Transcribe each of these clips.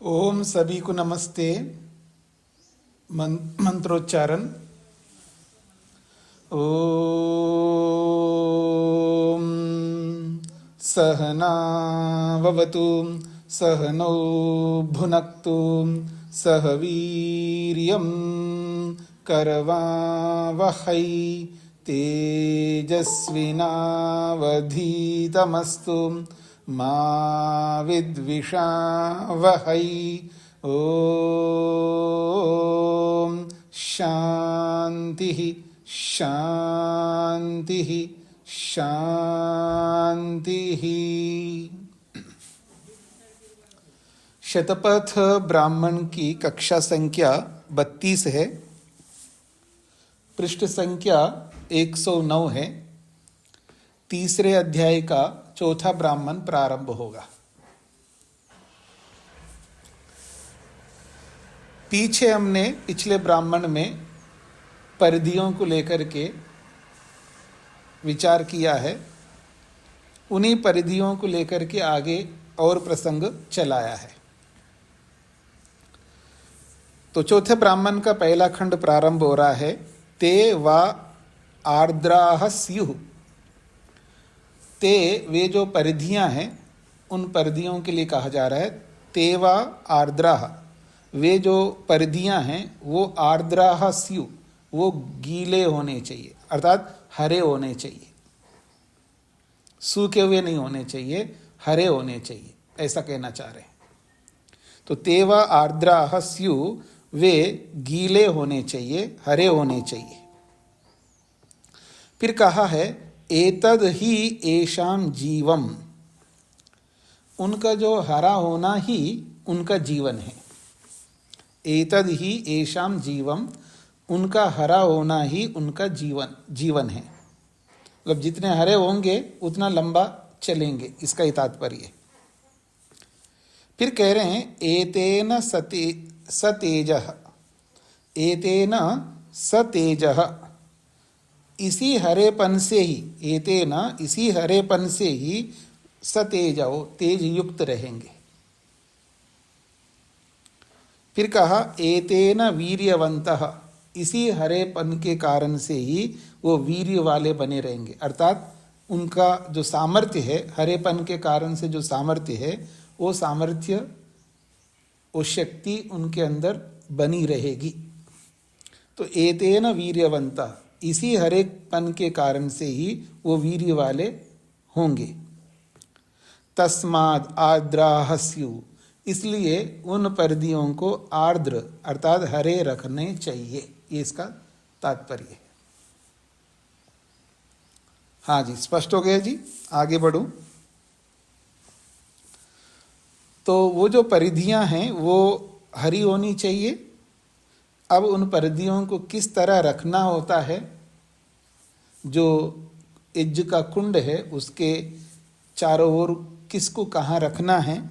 ओम सभी को नमस्ते। मंत्रोच्चारण। ओम सहनाववतु सहनौ भुनक्तु सह वीर्यं करवावहै तेजस्विनावधीतमस्तु मा विद्विषावहै। ओम शांति शांति शांति। शतपथ ब्राह्मण की कक्षा संख्या 32 है। पृष्ठ संख्या 109 है। तीसरे अध्याय का चौथा ब्राह्मण प्रारंभ होगा। पीछे हमने पिछले ब्राह्मण में परिधियों को लेकर के विचार किया है। उन्हीं परिधियों को लेकर के आगे और प्रसंग चलाया है। तो चौथे ब्राह्मण का पहला खंड प्रारंभ हो रहा है। ते वा आर्द्राः स्युः। ते वे जो परिधियां हैं उन परिधियों के लिए कहा जा रहा है। ते वा आर्द्राः वे जो परिधियां हैं वो आर्द्राः स्युः वो गीले होने चाहिए, अर्थात हरे होने चाहिए। सूखे हुए नहीं होने चाहिए, हरे होने चाहिए, ऐसा कहना चाह रहे हैं। तो ते वा आर्द्राः स्युः वे गीले होने चाहिए, हरे होने चाहिए। फिर कहा है एतद ही एषाम जीवम। उनका जो हरा होना ही उनका जीवन है। एतद ही एषाम जीवम, उनका हरा होना ही उनका जीवन है। मतलब जितने हरे होंगे उतना लंबा चलेंगे, इसका ही तात्पर्य। फिर कह रहे हैं एतेन सतेजः। एतेन सतेजः, इसी हरेपन से ही, एतेन इसी हरेपन से ही सतेजो तेज युक्त रहेंगे। फिर कहा एतेन वीर्यवन्तः, इसी हरेपन के कारण से ही वो वीर्य वाले बने रहेंगे। अर्थात उनका जो सामर्थ्य है, हरेपन के कारण से जो सामर्थ्य है, वो सामर्थ्य, वो शक्ति उनके अंदर बनी रहेगी। तो एतेन वीर्यवन्तः, इसी हरेपन के कारण से ही वो वीर्य वाले होंगे। तस्माद् आर्द्राः स्युः, इसलिए उन परिधियों को आर्द्र अर्थात हरे रखने चाहिए। ये इसका तात्पर्य है। हाँ जी, स्पष्ट हो गया जी। आगे बढ़ूं तो वो जो परिधियां हैं वो हरी होनी चाहिए। अब उन परिधियों को किस तरह रखना होता है, जो यज्ञ का कुंड है उसके चारों ओर किसको कहाँ रखना है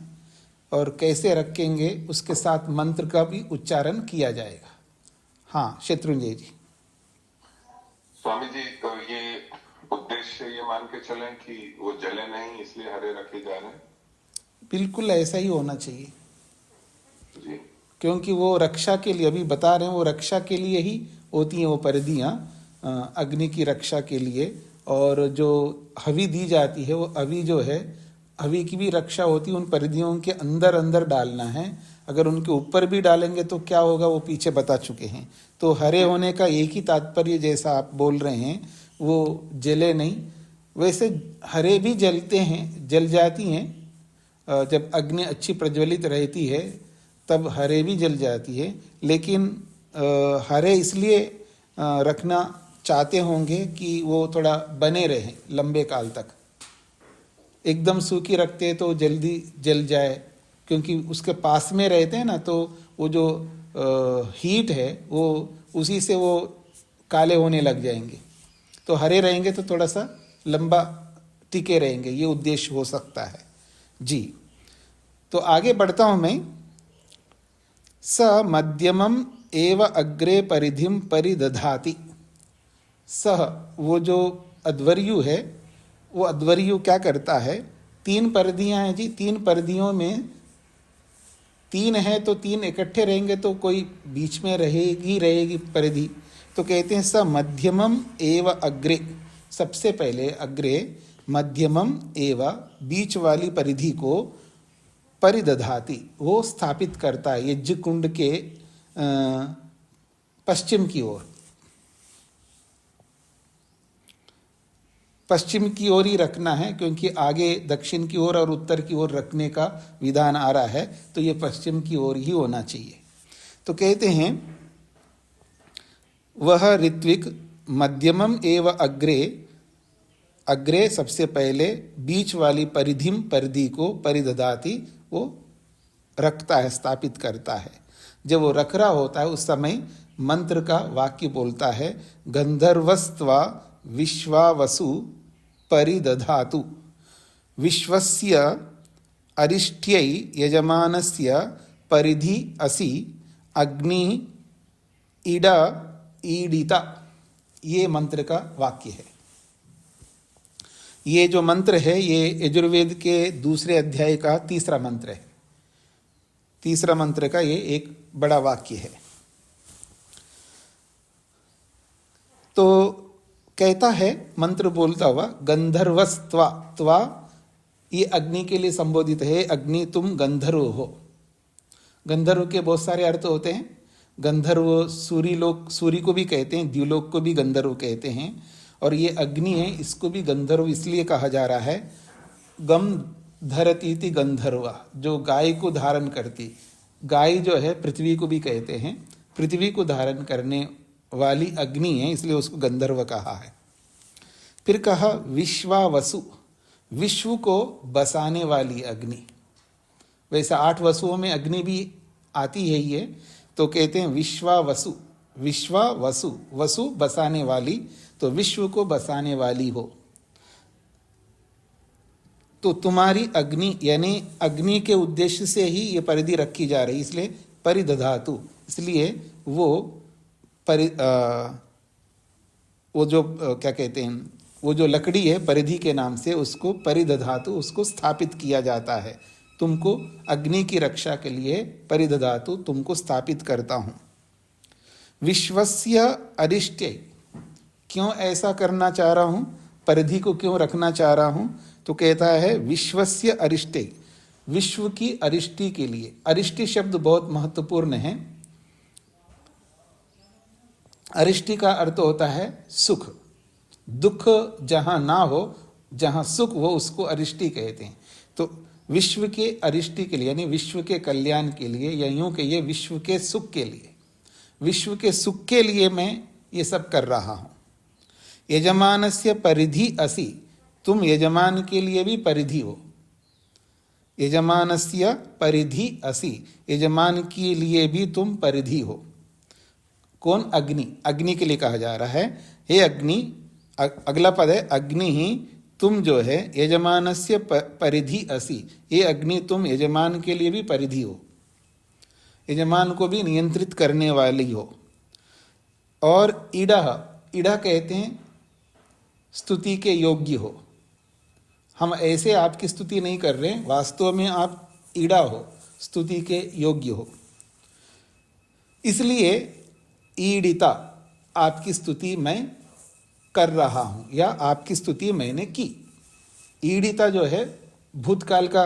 और कैसे रखेंगे, उसके साथ मंत्र का भी उच्चारण किया जाएगा। हाँ शत्रुंजय जी। स्वामी जी, तो ये उद्देश्य ये मान के चलें कि वो जले नहीं इसलिए हरे रखे जा रहे हैं? बिल्कुल ऐसा ही होना चाहिए जी। क्योंकि वो रक्षा के लिए, अभी बता रहे हैं, वो रक्षा के लिए ही होती हैं वो परिधियाँ, अग्नि की रक्षा के लिए। और जो हवि दी जाती है वो हवि जो है, हवि की भी रक्षा होती है। उन परिधियों के अंदर अंदर डालना है। अगर उनके ऊपर भी डालेंगे तो क्या होगा वो पीछे बता चुके हैं। तो हरे होने का एक ही तात्पर्य, जैसा आप बोल रहे हैं, वो जले नहीं। वैसे हरे भी जलते हैं, जल जाती हैं। जब अग्नि अच्छी प्रज्वलित रहती है तब हरे भी जल जाती है। लेकिन हरे इसलिए रखना चाहते होंगे कि वो थोड़ा बने रहें लंबे काल तक। एकदम सूखी रखते तो जल्दी जल जाए, क्योंकि उसके पास में रहते हैं ना, तो वो जो हीट है वो उसी से वो काले होने लग जाएंगे। तो हरे रहेंगे तो थोड़ा सा लंबा टिके रहेंगे, ये उद्देश्य हो सकता है जी। तो आगे बढ़ता हूँ मैं। स मध्यमम एव अग्रे परिधिम परिदधाति। सह, वो जो अध्वर्यु है, वो अध्वर्यु क्या करता है, 3 परिधियां हैं जी। 3 परिधियों में तीन है तो तीन इकट्ठे रहेंगे तो कोई बीच में रहेगी परिधि। तो कहते हैं स मध्यमम एव अग्रे, सबसे पहले अग्रे मध्यमम एव बीच वाली परिधि को परिदधाति, वो स्थापित करता है यज्ञ कुंड के पश्चिम की ओर। पश्चिम की ओर ही रखना है क्योंकि आगे दक्षिण की ओर और उत्तर की ओर रखने का विधान आ रहा है, तो ये पश्चिम की ओर ही होना चाहिए। तो कहते हैं वह ऋत्विक मध्यमम एव अग्रे, अग्रे सबसे पहले बीच वाली परिधिम परिधि को परिदधाति, वो रखता है, स्थापित करता है। जब वो रख रहा होता है उस समय मंत्र का वाक्य बोलता है गंधर्वस्त्वा विश्वावसु परिदधातु विश्वस्य अरिष्ट्यै यजमानस्य परिधि असि अग्नि इड ईडिता, ये मंत्र का वाक्य है। ये जो मंत्र है ये यजुर्वेद के दूसरे अध्याय का तीसरा मंत्र है। तीसरा मंत्र का ये एक बड़ा वाक्य है। तो कहता है मंत्र बोलता हुआ गंधर्वस्त्वा, त्वा ये अग्नि के लिए संबोधित है। अग्नि तुम गंधर्व हो। गंधर्व के बहुत सारे अर्थ होते हैं। गंधर्व सूरी लोग, सूरी को भी कहते हैं, द्युलोक को भी गंधर्व कहते हैं। और ये अग्नि है, इसको भी गंधर्व इसलिए कहा जा रहा है गम धरतीति गंधर्वा, जो गाय को धारण करती। गाय जो है पृथ्वी को भी कहते हैं, पृथ्वी को धारण करने वाली अग्नि है, इसलिए उसको गंधर्व कहा है। फिर कहा विश्वावसु, विश्व को बसाने वाली अग्नि। वैसे 8 वसुओं में अग्नि भी आती है ये, तो कहते हैं विश्वावसु, विश्वावसु, वसु बसाने वाली, तो विश्व को बसाने वाली हो। तो तुम्हारी अग्नि, यानी अग्नि के उद्देश्य से ही ये परिधि रखी जा रही, इसलिए परिदधातु, इसलिए वो वो जो क्या कहते हैं, वो जो लकड़ी है परिधि के नाम से, उसको परिदधातु, उसको स्थापित किया जाता है। तुमको अग्नि की रक्षा के लिए परिदधातु, तुमको स्थापित करता हूँ। विश्वस्य अरिष्ट्यै, क्यों ऐसा करना चाह रहा हूँ, परिधि को क्यों रखना चाह रहा हूँ, तो कहता है विश्वस्य अरिष्ट्यै, विश्व की अरिष्टि के लिए। अरिष्टि शब्द बहुत महत्वपूर्ण है। अरिष्टि का अर्थ होता है सुख। दुख जहाँ ना हो, जहाँ सुख हो, उसको अरिष्टि कहते हैं। तो विश्व के अरिष्टि के लिए, यानी विश्व के कल्याण के लिए, या यूं कहिए विश्व के सुख के लिए, विश्व के सुख के लिए मैं ये सब कर रहा हूँ। यजमानस्य परिधि असि, तुम यजमान के लिए भी परिधि हो। यजमानस्य परिधि असि, यजमान के लिए भी तुम परिधि हो। कौन? अग्नि। अग्नि के लिए कहा जा रहा है हे अग्नि, अगला पद है अग्नि ही, तुम जो है यजमानस्य परिधि असि, ये अग्नि तुम यजमान के लिए भी परिधि हो, यजमान को भी नियंत्रित करने वाली हो। और ईड़ा, ईड़ा कहते हैं स्तुति के योग्य हो। हम ऐसे आपकी स्तुति नहीं कर रहे, वास्तव में आप ईड़ा हो, स्तुति के योग्य हो। इसलिए ईडिता, आपकी स्तुति मैं कर रहा हूं, या आपकी स्तुति मैंने की। ईडिता जो है भूतकाल का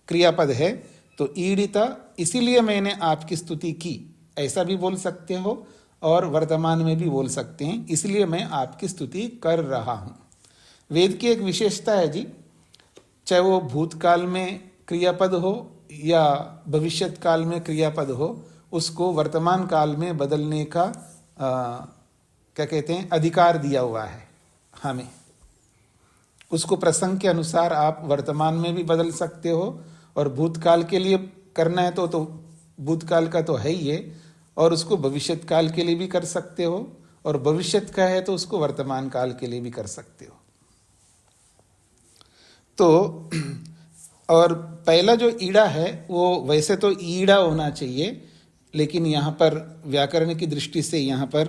क्रियापद है, तो ईडिता इसीलिए मैंने आपकी स्तुति की, ऐसा भी बोल सकते हो, और वर्तमान में भी बोल सकते हैं, इसलिए मैं आपकी स्तुति कर रहा हूं। वेद की एक विशेषता है जी, चाहे वो भूतकाल में क्रियापद हो या भविष्यत काल में क्रियापद हो, उसको वर्तमान काल में बदलने का क्या कहते हैं अधिकार दिया हुआ है हमें। उसको प्रसंग के अनुसार आप वर्तमान में भी बदल सकते हो, और भूतकाल के लिए करना है तो भूतकाल का तो है ही है, और उसको भविष्यत काल के लिए भी कर सकते हो, और भविष्यत का है तो उसको वर्तमान काल के लिए भी कर सकते हो। तो और पहला जो ईड़ा है वो वैसे तो ईड़ा होना चाहिए, लेकिन यहाँ पर व्याकरण की दृष्टि से यहाँ पर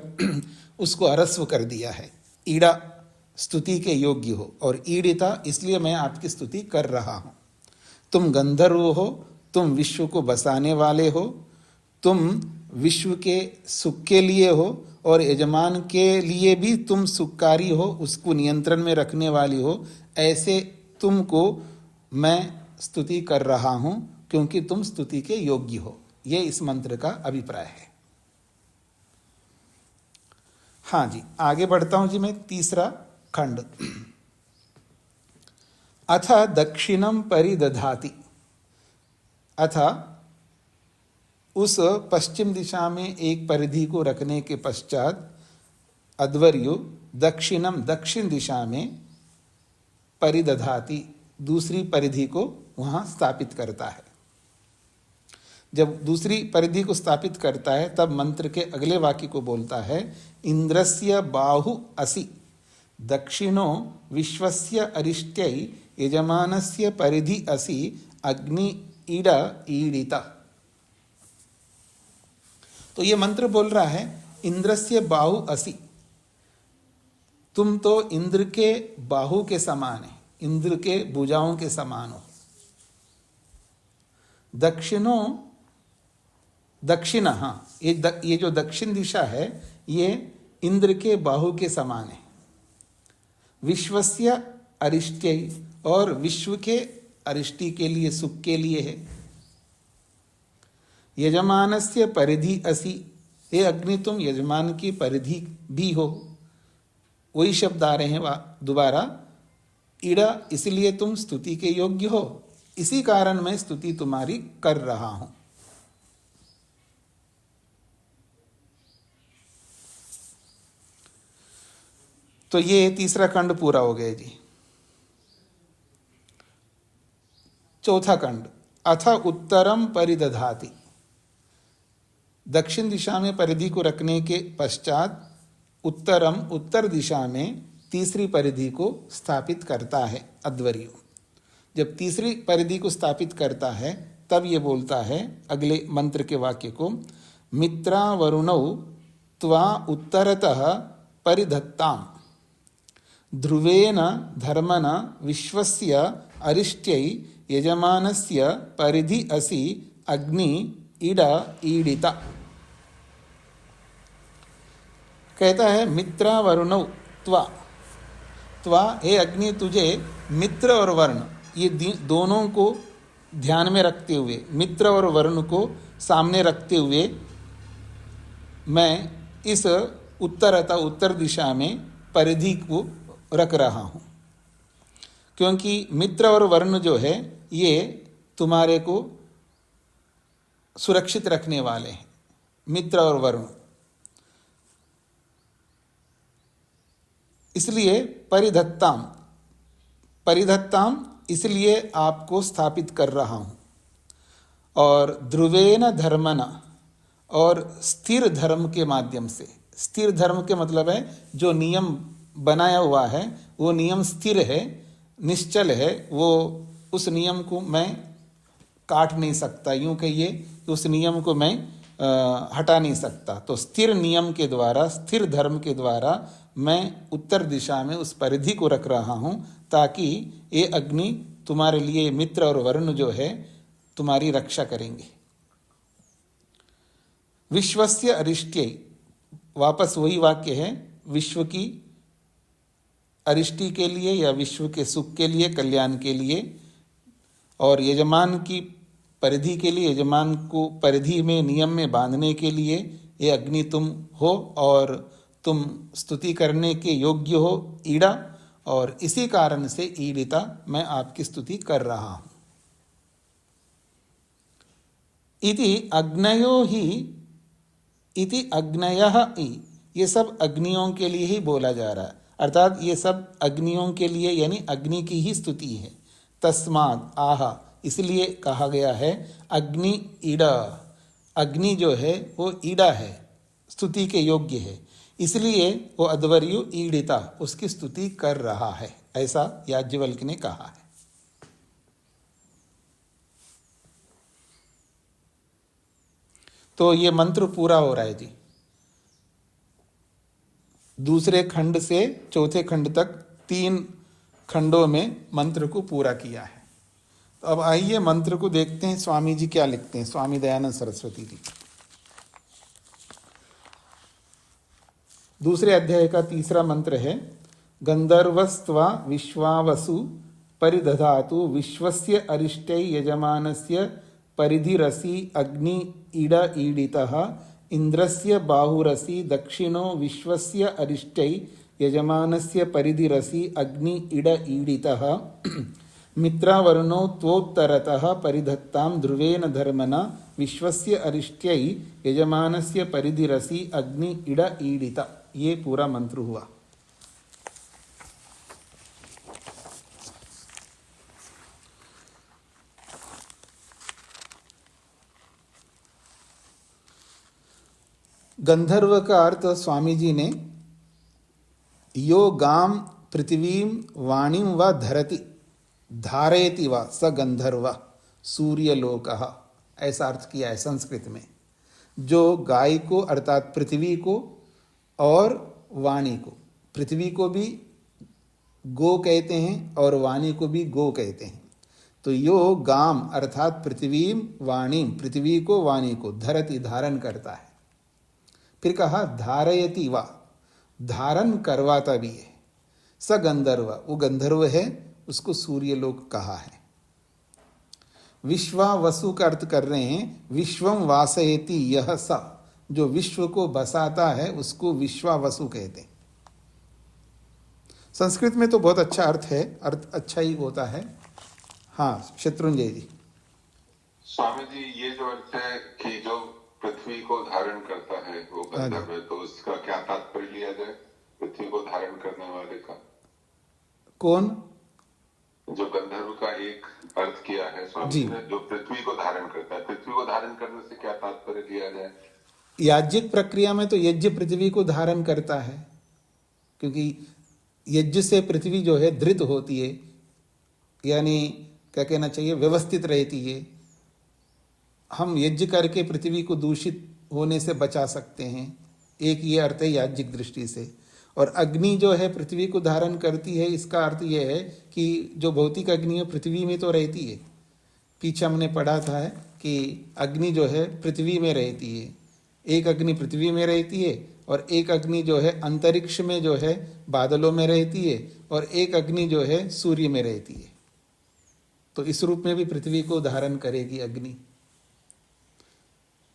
उसको अरस्व कर दिया है। ईड़ा स्तुति के योग्य हो, और ईडिता इसलिए मैं आपकी स्तुति कर रहा हूँ। तुम गंधर्व हो, तुम विश्व को बसाने वाले हो, तुम विश्व के सुख के लिए हो और यजमान के लिए भी तुम सुखकारी हो, उसको नियंत्रण में रखने वाली हो। ऐसे तुमको मैं स्तुति कर रहा हूं क्योंकि तुम स्तुति के योग्य हो। ये इस मंत्र का अभिप्राय है। हाँ जी, आगे बढ़ता हूं जी मैं। तीसरा खंड, अथ दक्षिणम परिदधाति। अथ उस पश्चिम दिशा में एक परिधि को रखने के पश्चात अध्वर्यु दक्षिणम दक्षिण दिशा में परिदधाति दूसरी परिधि को वहां स्थापित करता है। जब दूसरी परिधि को स्थापित करता है तब मंत्र के अगले वाक्य को बोलता है, इंद्रस्य बाहु असि दक्षिणो विश्वस्य अरिष्ट्यै यजमानस्य परिधि असि अग्नि ईड ईडिता। तो ये मंत्र बोल रहा है, इंद्रस्य बाहु असि, तुम तो इंद्र के बाहु के समान है, इंद्र के भुजाओं के समान हो। दक्षिणो दक्षिण, हाँ, ये जो दक्षिण दिशा है ये इंद्र के बाहु के समान है। विश्वस्य अरिष्ट्यै, और विश्व के अरिष्टि के लिए, सुख के लिए है। यजमानस्य परिधि असि, हे अग्नि तुम यजमान की परिधि भी हो। वही शब्द आ रहे हैं दोबारा, इड़ा, इसलिए तुम स्तुति के योग्य हो, इसी कारण मैं स्तुति तुम्हारी कर रहा हूं। तो ये तीसरा खंड पूरा हो गया जी। चौथा खंड, अथ उत्तरम परिदधाति। दक्षिण दिशा में परिधि को रखने के पश्चात उत्तरम, उत्तर दिशा में तीसरी परिधि को स्थापित करता है अध्वर्यु। जब तीसरी परिधि को स्थापित करता है तब ये बोलता है अगले मंत्र के वाक्य को, मित्रा वरुणौ त्वा उत्तरतः परिधत्ताम् ध्रुवेन धर्मना विश्वस्य अरिष्ट्यै यजमानस्य परिधि असि अग्नि ईड ईडिता। कहता है, मित्रा वरुणौ त्वा, त्वा हे अग्नि तुझे मित्र और वर्ण, ये दोनों को ध्यान में रखते हुए, मित्र और वर्ण को सामने रखते हुए मैं इस उत्तर दिशा में परिधि को रख रहा हूँ। क्योंकि मित्र और वर्ण जो है ये तुम्हारे को सुरक्षित रखने वाले हैं। मित्र और वर्ण, इसलिए परिधत्ताम, परिधत्ताम इसलिए आपको स्थापित कर रहा हूं। और ध्रुवेन धर्मना, और स्थिर धर्म के माध्यम से। स्थिर धर्म के मतलब है जो नियम बनाया हुआ है वो नियम स्थिर है, निश्चल है, वो उस नियम को मैं काट नहीं सकता, यूं कहिए कि उस नियम को मैं हटा नहीं सकता। तो स्थिर नियम के द्वारा, स्थिर धर्म के द्वारा मैं उत्तर दिशा में उस परिधि को रख रहा हूं ताकि ये अग्नि तुम्हारे लिए, मित्र और वरुण जो है, तुम्हारी रक्षा करेंगे। विश्वस्य अरिष्ट्यै, वापस वही वाक्य है, विश्व की अरिष्टि के लिए या विश्व के सुख के लिए, कल्याण के लिए, और यजमान की परिधि के लिए, यजमान को परिधि में, नियम में बांधने के लिए ये अग्नि तुम हो और तुम स्तुति करने के योग्य हो, ईड़ा, और इसी कारण से ईडिता, मैं आपकी स्तुति कर रहा हूं। इति अग्नयो ही, इति अग्नयः इ, ये सब अग्नियों के लिए ही बोला जा रहा है, अर्थात ये सब अग्नियों के लिए, यानी अग्नि की ही स्तुति है। तस्मात् आह, इसलिए कहा गया है अग्नि ईड़ा, अग्नि जो है वो ईड़ा है, स्तुति के योग्य है, इसलिए वो अध्वर्यु ईडिता, उसकी स्तुति कर रहा है, ऐसा याज्ञवल्क्य ने कहा है। तो ये मंत्र पूरा हो रहा है जी। दूसरे खंड से चौथे खंड तक 3 खंडों में मंत्र को पूरा किया है। तो अब आइए मंत्र को देखते हैं स्वामी जी क्या लिखते हैं, स्वामी दयानंद सरस्वती जी। दूसरे अध्याय का तीसरा मंत्र है, गंधर्वस्त्वा विश्वावसु परिदधातु विश्वस्य अरिष्टै यजमानस्य परिधिरसि अग्नि इड ईडितः इंद्रस्य बाहुरसि दक्षिणो विश्वस्य अरिष्टै यजमानस्य परिधिरसि अग्नि इड ईडितः मित्रावरुणो त्वोत्तरतः परिधत्तां ध्रुवेन धर्मना विश्वस्य अरिष्टै यजमानस्य परिधिरसि अग्नि इड ईडित। ये पूरा मंत्र हुआ। गंधर्व का अर्थ स्वामी जी ने यो गाम पृथ्वीम वाणीम व धरति धारयति व स गंधर्व सूर्यलोकः, ऐसा अर्थ किया है संस्कृत में। जो गाय को अर्थात पृथ्वी को और वाणी को, पृथ्वी को भी गो कहते हैं और वाणी को भी गो कहते हैं। तो यो गाम अर्थात पृथ्वीम वाणीम, पृथ्वी को वाणी को, धरति धारण करता है। फिर कहा धारयति वा, धारण करवाता भी है। स गंधर्व, वो गंधर्व है, उसको सूर्यलोक कहा है। विश्वावसु का अर्थ कर रहे हैं विश्वम वासयति यह स, जो विश्व को बसाता है उसको विश्वावसु कहते हैं। संस्कृत में तो बहुत अच्छा अर्थ है, अर्थ अच्छा ही होता है। हाँ शत्रुंजय जी। स्वामी जी, ये जो अर्थ है कि जो पृथ्वी को धारण करता है वो गंधर्व है, तो उसका क्या तात्पर्य लिया जाए पृथ्वी को धारण करने वाले का? कौन? जो गंधर्व का एक अर्थ किया है स्वामी जी ने, जो पृथ्वी को धारण करता है, पृथ्वी को धारण करने से क्या तात्पर्य लिया जाए? याज्ञिक प्रक्रिया में तो यज्ञ पृथ्वी को धारण करता है, क्योंकि यज्ञ से पृथ्वी जो है धृत होती है, यानी क्या कहना चाहिए, व्यवस्थित रहती है। हम यज्ञ करके पृथ्वी को दूषित होने से बचा सकते हैं, एक ये अर्थ है याज्ञिक दृष्टि से। और अग्नि जो है पृथ्वी को धारण करती है, इसका अर्थ यह है कि जो भौतिक अग्नि है पृथ्वी में तो रहती है। पीछे हमने पढ़ा था कि अग्नि जो है पृथ्वी में रहती है, एक अग्नि पृथ्वी में रहती है और एक अग्नि जो है अंतरिक्ष में जो है बादलों में रहती है और एक अग्नि जो है सूर्य में रहती है। तो इस रूप में भी पृथ्वी को धारण करेगी अग्नि।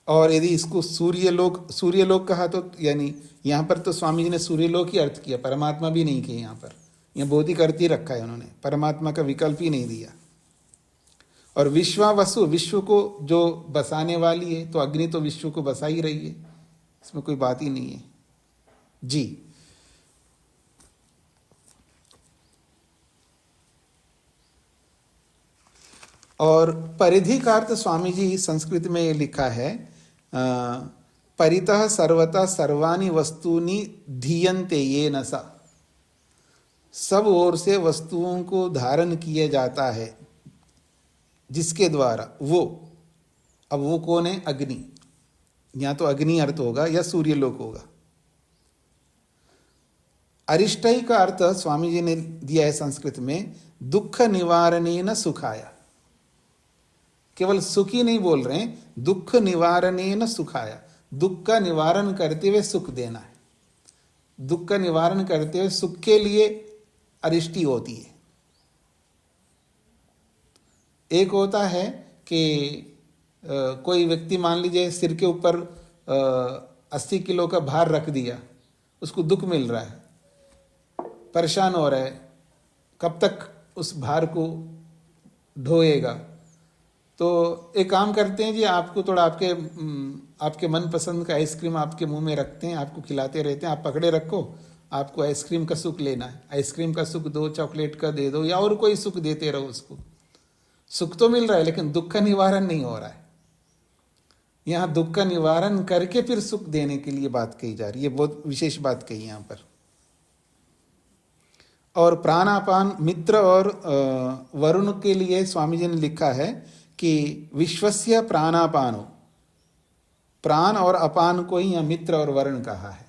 और यदि इसको सूर्यलोक कहा तो यानी यहाँ पर तो स्वामी जी ने सूर्यलोक ही अर्थ किया, परमात्मा भी नहीं किया। यहाँ पर यह भौतिक अर्थ ही रखा है उन्होंने, परमात्मा का विकल्प ही नहीं दिया। और विश्वावसु, विश्व को जो बसाने वाली है, तो अग्नि तो विश्व को बसा ही रही है, इसमें कोई बात ही नहीं है जी। और परिधि का अर्थ स्वामी जी संस्कृत में लिखा है परितः सर्वतः सर्वाणि वस्तूनि धीयन्ते येन सा, सब ओर से वस्तुओं को धारण किया जाता है जिसके द्वारा वो। अब वो कौन है? अग्नि। या तो अग्नि अर्थ होगा या सूर्यलोक होगा। अरिष्टै का अर्थ स्वामी जी ने दिया है संस्कृत में दुख निवारणेन सुखाय। केवल सुख ही नहीं बोल रहे हैं, दुख निवारणेन सुखाय, दुख का निवारण करते हुए सुख देना है। दुख का निवारण करते हुए सुख के लिए अरिष्टि होती है। एक होता है कि कोई व्यक्ति मान लीजिए सिर के ऊपर 80 किलो का भार रख दिया, उसको दुख मिल रहा है, परेशान हो रहा है, कब तक उस भार को ढोएगा। तो एक काम करते हैं जी, आपको थोड़ा आपके मनपसंद का आइसक्रीम आपके मुंह में रखते हैं, आपको खिलाते रहते हैं, आप पकड़े रखो, आपको आइसक्रीम का सुख लेना है, आइसक्रीम का सुख दो, चॉकलेट का दे दो, या और कोई सुख देते रहो उसको। सुख तो मिल रहा है लेकिन दुख का निवारण नहीं हो रहा है। यहाँ दुख का निवारण करके फिर सुख देने के लिए बात कही जा रही है, बहुत विशेष बात कही यहाँ पर। और प्राणापान मित्र और वरुण के लिए स्वामी जी ने लिखा है कि विश्वस्य प्राणापानो, प्राण और अपान को ही यहाँ मित्र और वरुण कहा है।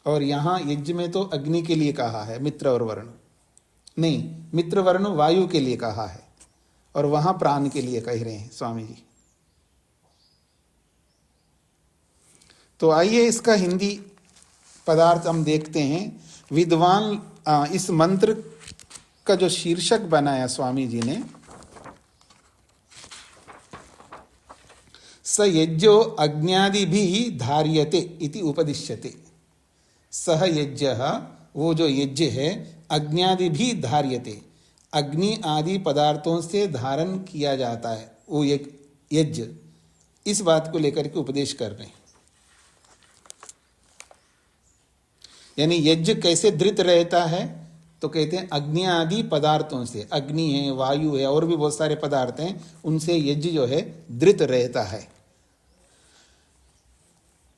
और यहाँ यज्ञ में तो अग्नि के लिए कहा है मित्र और वरुण नहीं, मित्र वरुण वायु के लिए कहा है। और वहां प्राण के लिए कह रहे हैं स्वामी जी। तो आइए इसका हिंदी पदार्थ हम देखते हैं। विद्वान, इस मंत्र का जो शीर्षक बनाया स्वामी जी ने, स यज्ञो अग्न्यादिभिः धार्यते इति उपदिश्यते। सह यज्ञ, वो जो यज्ञ है, अग्न्यादिभिः धार्यते, अग्नि आदि पदार्थों से धारण किया जाता है वो यज्ञ। इस बात को लेकर के उपदेश कर रहे हैं। यानी यज्ञ कैसे धृत रहता है, तो कहते हैं अग्नि आदि पदार्थों से, अग्नि है, वायु है, और भी बहुत सारे पदार्थ हैं, उनसे यज्ञ जो है धृत रहता है।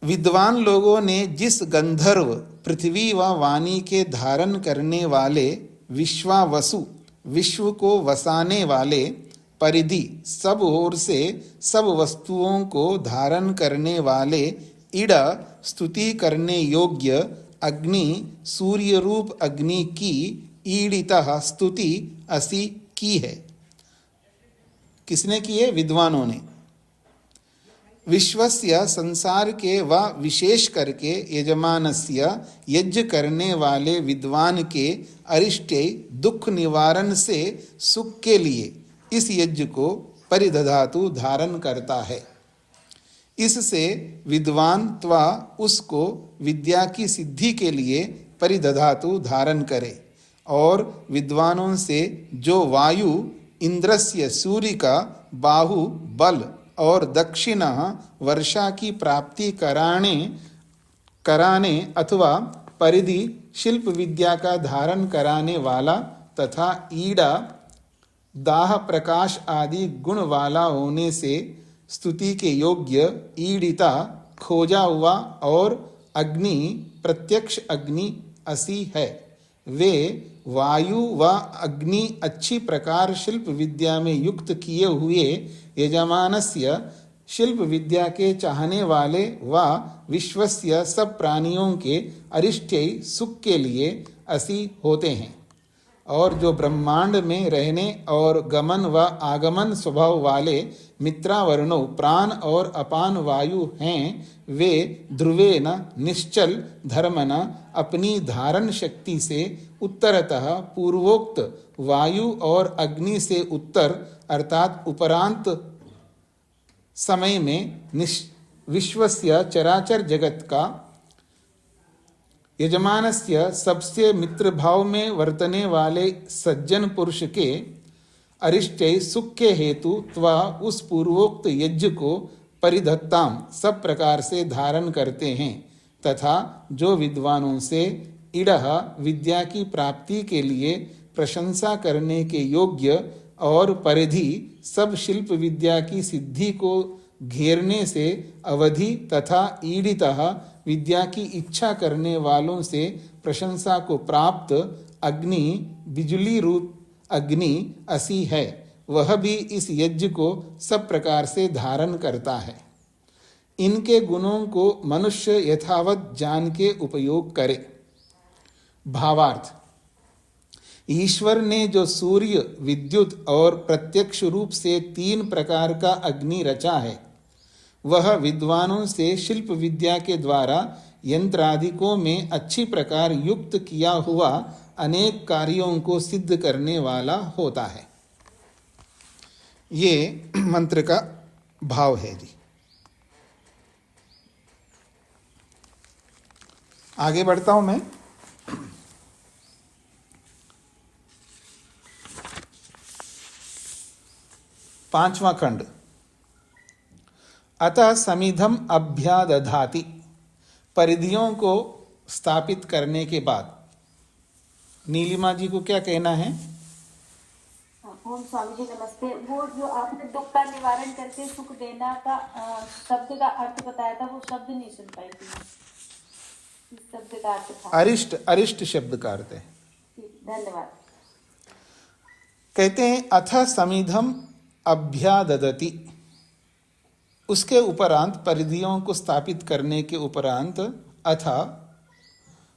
विद्वान लोगों ने जिस गंधर्व, पृथ्वी व वाणी के धारण करने वाले, विश्वावसु, विश्व को वसाने वाले, परिधि, सब ओर से सब वस्तुओं को धारण करने वाले, इड, स्तुति करने योग्य अग्नि, सूर्य रूप अग्नि की ईडितः स्तुति असी की है। किसने की है? विद्वानों ने। विश्वस्य, संसार के व विशेष करके यजमानस्य, यज्ञ करने वाले विद्वान के, अरिष्टे, दुख निवारण से सुख के लिए इस यज्ञ को परिदधातु धारण करता है। इससे विद्वान त्वा उसको विद्या की सिद्धि के लिए परिदधातु धारण करे। और विद्वानों से जो वायु, इंद्रस्य, सूर्य का बाहु बल और दक्षिणा वर्षा की प्राप्ति कराने अथवा परिधि शिल्प विद्या का धारण कराने वाला तथा ईड़ा दाह प्रकाश आदि गुण वाला होने से स्तुति के योग्य ईडिता खोजा हुआ और अग्नि प्रत्यक्ष अग्नि असी है। वे वायु व अग्नि अच्छी प्रकार शिल्प विद्या में युक्त किए हुए यजमानस्य, शिल्प विद्या के चाहने वाले व विश्वस्य सब प्राणियों के अरिष्टय सुख के लिए असी होते हैं। और जो ब्रह्मांड में रहने और गमन व आगमन स्वभाव वाले मित्रावर्णों प्राण और अपान वायु हैं, वे ध्रुवेन निश्चल धर्मन अपनी धारण शक्ति से उत्तरतः पूर्वोक्त वायु और अग्नि से उत्तर अर्थात उपरांत समय में विश्वस्य चराचर जगत का यजमानस्य सबसे मित्र भाव में वर्तने वाले सज्जन पुरुष के अरिष्टय सुख के हेतु त्वा उस पूर्वोक्त यज्ञ को परिधत्ताम सब प्रकार से धारण करते हैं। तथा जो विद्वानों से इडह विद्या की प्राप्ति के लिए प्रशंसा करने के योग्य और परिधि सब शिल्प विद्या की सिद्धि को घेरने से अवधि तथा ईडितः विद्या की इच्छा करने वालों से प्रशंसा को प्राप्त अग्नि, बिजली रूप अग्नि असी है, वह भी इस यज्ञ को सब प्रकार से धारण करता है। इनके गुणों को मनुष्य यथावत जान के उपयोग करे। भावार्थ: ईश्वर ने जो सूर्य, विद्युत और प्रत्यक्ष रूप से 3 प्रकार का अग्नि रचा है, वह विद्वानों से शिल्प विद्या के द्वारा यंत्रादिकों में अच्छी प्रकार युक्त किया हुआ अनेक कार्यों को सिद्ध करने वाला होता है। ये मंत्र का भाव है जी। आगे बढ़ता हूं मैं। पांचवा खंड। अतः समिधम अभ्यादधाति, परिधियों को स्थापित करने के बाद। नीलिमा जी को क्या कहना है? ओम स्वामी जी नमस्ते। वो जो आपने दुख का निवारण करके सुख देना का शब्द का अर्थ बताया था, वो शब्द नहीं सुन पाई थी। इस शब्द का अर्थ था अरिष्ट। अरिष्ट शब्द का अर्थ है। धन्यवाद। कहते हैं अथ समिधम अभ्याददति, उसके उपरांत परिधियों को स्थापित करने के उपरांत अथ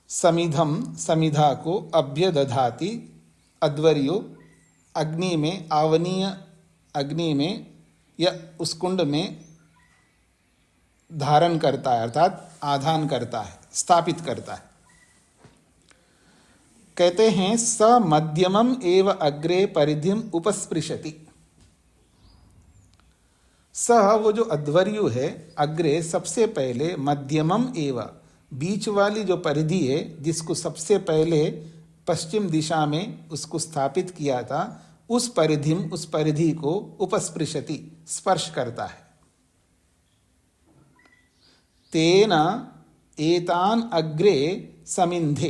समिधम, समिधा को, अभ्यदधाति, अध्वर्यो, अग्नि में आवनीय अग्नि में या उस कुंड में धारण करता है, अर्थात आधान करता है, स्थापित करता है। कहते हैं स मध्यमम एव अग्रे परिधिम उपस्पृशति। स वो जो अध्वर्यु है, अग्रे सबसे पहले, मध्यमम एव बीच वाली जो परिधि है, जिसको सबसे पहले पश्चिम दिशा में उसको स्थापित किया था, उस परिधिम, उस परिधि को उपस्पृशति, स्पर्श करता है। तेन एतान अग्रे समिंधे,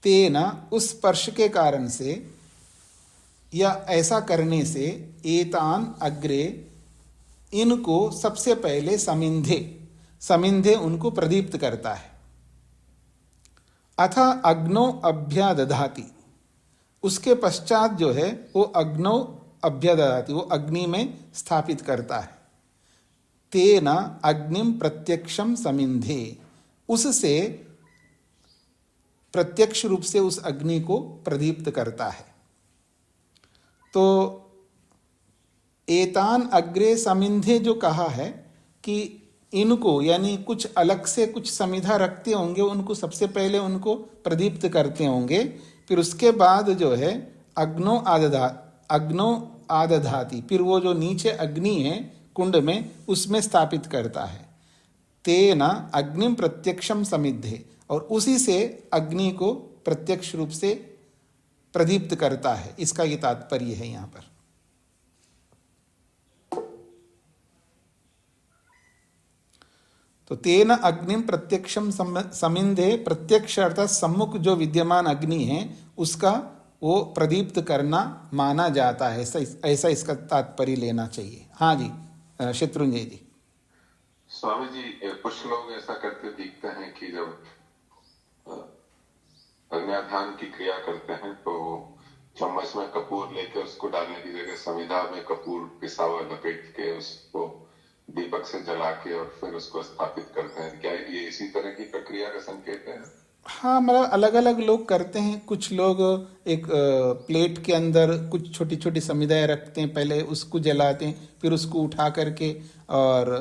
तेन उस स्पर्श के कारण से या ऐसा करने से, एतान अग्रे इनको सबसे पहले समिंधे, समिंधे उनको प्रदीप्त करता है। अथ अग्नो अभ्यादधाति, उसके पश्चात जो है वो अग्नो अभ्यादधाति, वो अग्नि में स्थापित करता है। तेन अग्निम प्रत्यक्षम समिंधे, उससे प्रत्यक्ष रूप से उस अग्नि को प्रदीप्त करता है। तो एतान अग्रे समिंधे जो कहा है कि इनको, यानी कुछ अलग से कुछ समिधा रखते होंगे, उनको सबसे पहले उनको प्रदीप्त करते होंगे, फिर उसके बाद जो है अग्नो आदधाति, फिर वो जो नीचे अग्नि है कुंड में, उसमें स्थापित करता है। तेना अग्निम प्रत्यक्षम समिद्धे, और उसी से अग्नि को प्रत्यक्ष रूप से प्रदीप्त करता है। इसका ये तात्पर्य है यहां पर। तो तेन अग्निम प्रत्यक्षम समिंधे, प्रत्यक्ष अर्थात सम्मुख जो विद्यमान अग्नि है उसका वो प्रदीप्त करना माना जाता है, ऐसा इसका तात्पर्य लेना चाहिए। हाँ जी, शत्रुंजय जी। स्वामी जी, कुछ लोग ऐसा करते दिखते हैं कि जब अग्न्याधान की क्रिया करते हैं तो चम्मच में कपूर लेके उसको डालने की जगह समिधा में कपूर पिसा हुआ लपेट के उसको दीपक से जला के और फिर उसको स्थापित करते हैं। क्या ये इसी तरह की प्रक्रिया का संकेत है? हाँ, मतलब अलग अलग लोग करते हैं। कुछ लोग एक प्लेट के अंदर कुछ छोटी छोटी समिधाएं रखते हैं, पहले उसको जलाते हैं, फिर उसको उठा करके और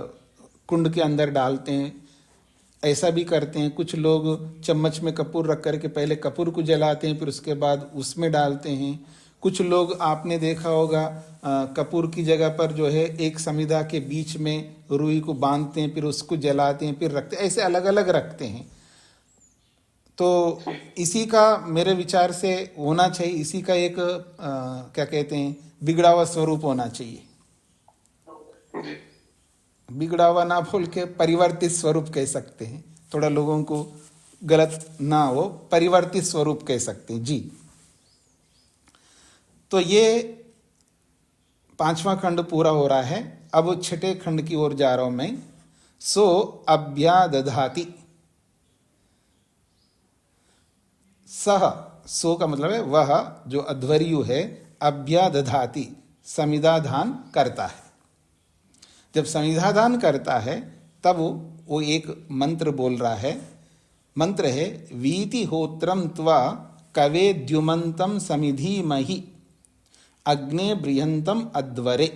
कुंड के अंदर डालते हैं, ऐसा भी करते हैं। कुछ लोग चम्मच में कपूर रख करके पहले कपूर को जलाते हैं, फिर उसके बाद उसमें डालते हैं। कुछ लोग आपने देखा होगा कपूर की जगह पर जो है एक समिधा के बीच में रुई को बांधते हैं, फिर उसको जलाते हैं, फिर रखते हैं, ऐसे अलग अलग रखते हैं। तो इसी का मेरे विचार से होना चाहिए, इसी का एक क्या कहते हैं, बिगड़ा हुआ स्वरूप होना चाहिए। बिगड़ा हुआ ना बोल के परिवर्तित स्वरूप कह सकते हैं, थोड़ा लोगों को गलत ना हो, परिवर्तित स्वरूप कह सकते हैं जी। तो ये 5वां खंड पूरा हो रहा है। अब 6ठे खंड की ओर जा रहा हूं मैं। सो अभ्यादधाति, सह, सो का मतलब है वह जो अध्वर्यु है, अभ्यादधाति समिधाधान करता है। जब समिधादान करता है तब वो एक मंत्र बोल रहा है। मंत्र है वीति होत्रम त्वा कवे द्युमंतम समिधि मही अग्ने बृहंतम अध्वरे।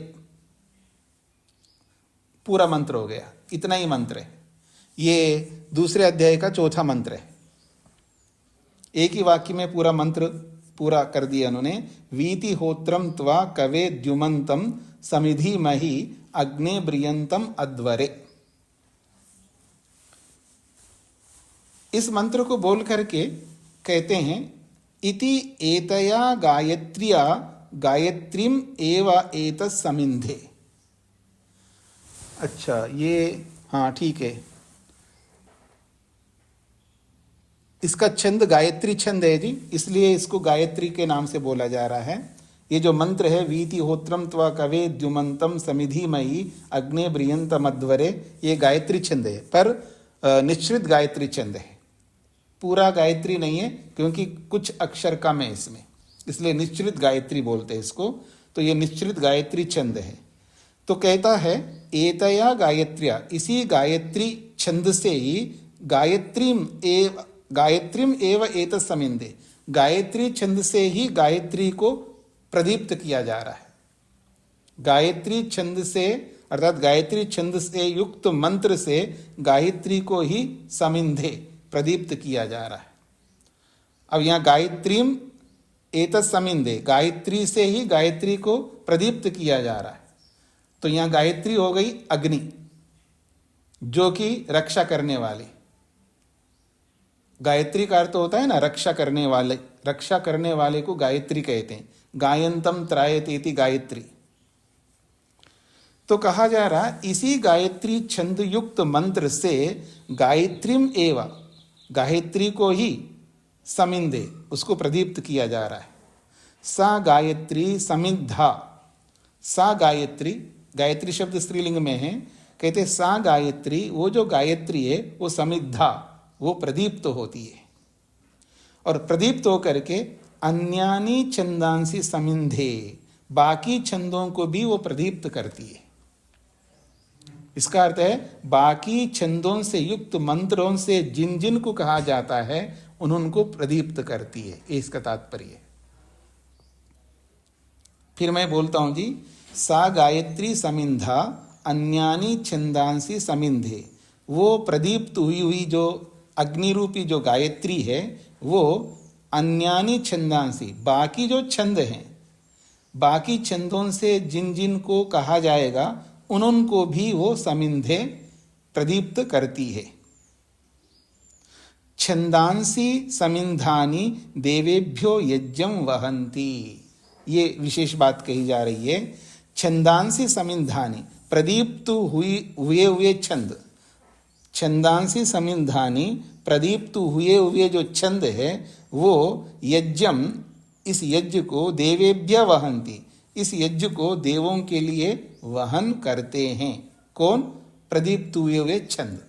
पूरा मंत्र हो गया, इतना ही मंत्र है। ये दूसरे अध्याय का 4था मंत्र है। एक ही वाक्य में पूरा मंत्र पूरा कर दिया उन्होंने। वीति होत्रम त्वा कवे द्युमंतम समिधि मही अग्ने ब्रियंतम अध्वरे। इस मंत्र को बोल करके कहते हैं इति एतया गायत्र्या गायत्रीम एव एतत् समिंधे। अच्छा, ये हाँ ठीक है, इसका छंद गायत्री छंद है जी, इसलिए इसको गायत्री के नाम से बोला जा रहा है। ये जो मंत्र है वीति होत्रम त्वा कवे द्युमंतम समिधि मयि अग्ने ब्रियंतम अध्वरे, ये गायत्री छंद है, पर निश्चित गायत्री छंद है, पूरा गायत्री नहीं है क्योंकि कुछ अक्षर कम है इसमें, इसलिए निश्चित गायत्री बोलते हैं इसको। तो ये निश्चित गायत्री छंद है। तो कहता है एतया गायत्र्या, इसी गायत्री छंद से ही गायत्रीम एव एतत् समिंधे, गायत्री छंद से ही गायत्री को प्रदीप्त किया जा रहा है। गायत्री छंद से अर्थात गायत्री छंद से युक्त मंत्र से गायत्री को ही समिंधे प्रदीप्त किया जा रहा है। अब यहाँ गायत्रीम एतत् समिंधे, गायत्री से ही गायत्री को प्रदीप्त किया जा रहा है। तो यहाँ गायत्री हो गई अग्नि, जो कि रक्षा करने वाली। गायत्री का अर्थ होता है ना रक्षा करने वाले, रक्षा करने वाले को गायत्री कहते हैं। गायंतम त्रायतेति गायत्री। तो कहा जा रहा है इसी गायत्री छंद युक्त मंत्र से गायत्रीम एवं, गायत्री को ही समिंधे, उसको प्रदीप्त किया जा रहा है। सा गायत्री समिद्धा, सा गायत्री, गायत्री शब्द स्त्रीलिंग में है, कहते सा गायत्री, वो जो गायत्री है वो समिद्धा, वो प्रदीप्त होती है। और प्रदीप्त होकर के अन्यानी छंदांसी समिंधे, बाकी छंदों को भी वो प्रदीप्त करती है। इसका अर्थ है बाकी छंदों से युक्त मंत्रों से जिन जिन को कहा जाता है उनको प्रदीप्त करती है, ये इसका तात्पर्य है। फिर मैं बोलता हूं जी, सा गायत्री समिंधा अन्यानी छंदांसी समिंधे, वो प्रदीप्त हुई हुई जो अग्नि रूपी जो गायत्री है वो अन्यानी छंदांसी, बाकी जो छंद हैं, बाकी छंदों से जिन जिन को कहा जाएगा उनको भी वो समिंधे प्रदीप्त करती है। छंदांसी समिंधानी देवेभ्यो यज्ञम वहंती, ये विशेष बात कही जा रही है। छंदांसी समिंधानी, प्रदीप्त हुए हुए छंद, छंदांसी समिंधानी, प्रदीप्त हुए हुए जो छंद है वो यज्ञम, इस यज्ञ को देवेभ्य वहंती, इस यज्ञ को देवों के लिए वहन करते हैं। कौन? प्रदीप्त हुए हुए छंद।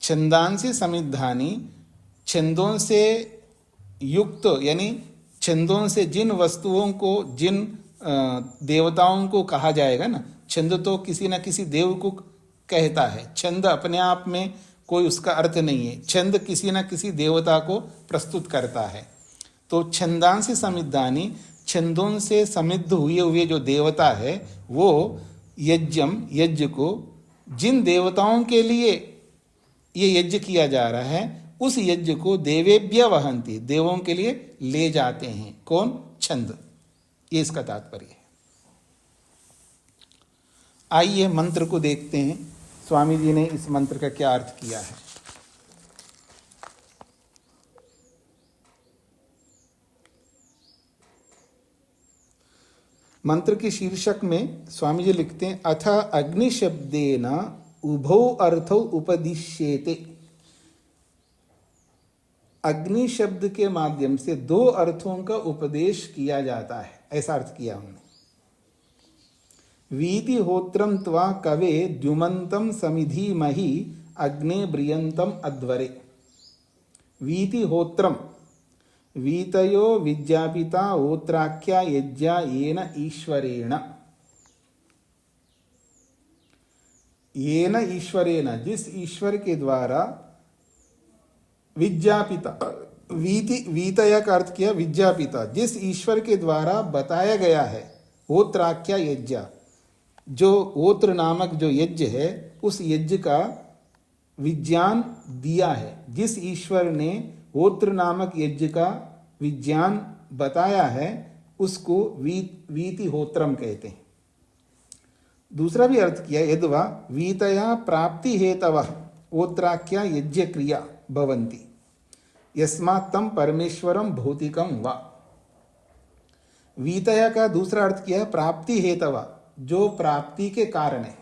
छंदांसी समिधानी, छंदों से युक्त, यानी छंदों से जिन वस्तुओं को, जिन देवताओं को कहा जाएगा ना, छंद तो किसी न किसी देव को कहता है, छंद अपने आप में कोई उसका अर्थ नहीं है, छंद किसी न किसी देवता को प्रस्तुत करता है। तो छंदांसी समिधानी, छंदों से समृद्ध हुए हुए जो देवता है वो यज्ञम, यज्ञ को, जिन देवताओं के लिए ये यज्ञ किया जा रहा है उस यज्ञ को देवेभ्य वहंती, देवों के लिए ले जाते हैं। कौन? छंद। ये इसका तात्पर्य है। आइए मंत्र को देखते हैं, स्वामी जी ने इस मंत्र का क्या अर्थ किया है। मंत्र के शीर्षक में स्वामी जी लिखते हैं, अथ अग्नि शब्देन उभौ अर्थौ उपदिश्येते। अग्नि शब्द के माध्यम से दो अर्थों का उपदेश किया जाता है, ऐसा अर्थ किया हमने। वीति होत्रम त्वा कवे द्युमंतम समिधीमहि अग्ने ब्रियंतम अध्वरे। वीति होत्रम, वीतयो विज्ञापिता ओत्राख्या यज्ञा येन ईश्वरेण, येन ईश्वरेण, जिस ईश्वर के द्वारा, विज्ञापिता, वीति, वीतया का अर्थ किया विज्ञापिता, जिस ईश्वर के द्वारा बताया गया है, ओत्राख्या यज्ञ, जो ओत्र नामक जो यज्ञ है उस यज्ञ का विज्ञान दिया है, जिस ईश्वर ने ओत्र नामक यज्ञ का विज्ञान बताया है उसको वीति होत्रम कहते हैं। दूसरा भी अर्थ किया, यद्वा वीतया प्राप्ति हेतवः ओत्राख्या यज्ञ क्रिया भवन्ति यस्मात् तम परमेश्वरम भौतिकम वा। वीतया का दूसरा अर्थ किया प्राप्ति हेतवा, जो प्राप्ति के कारण है।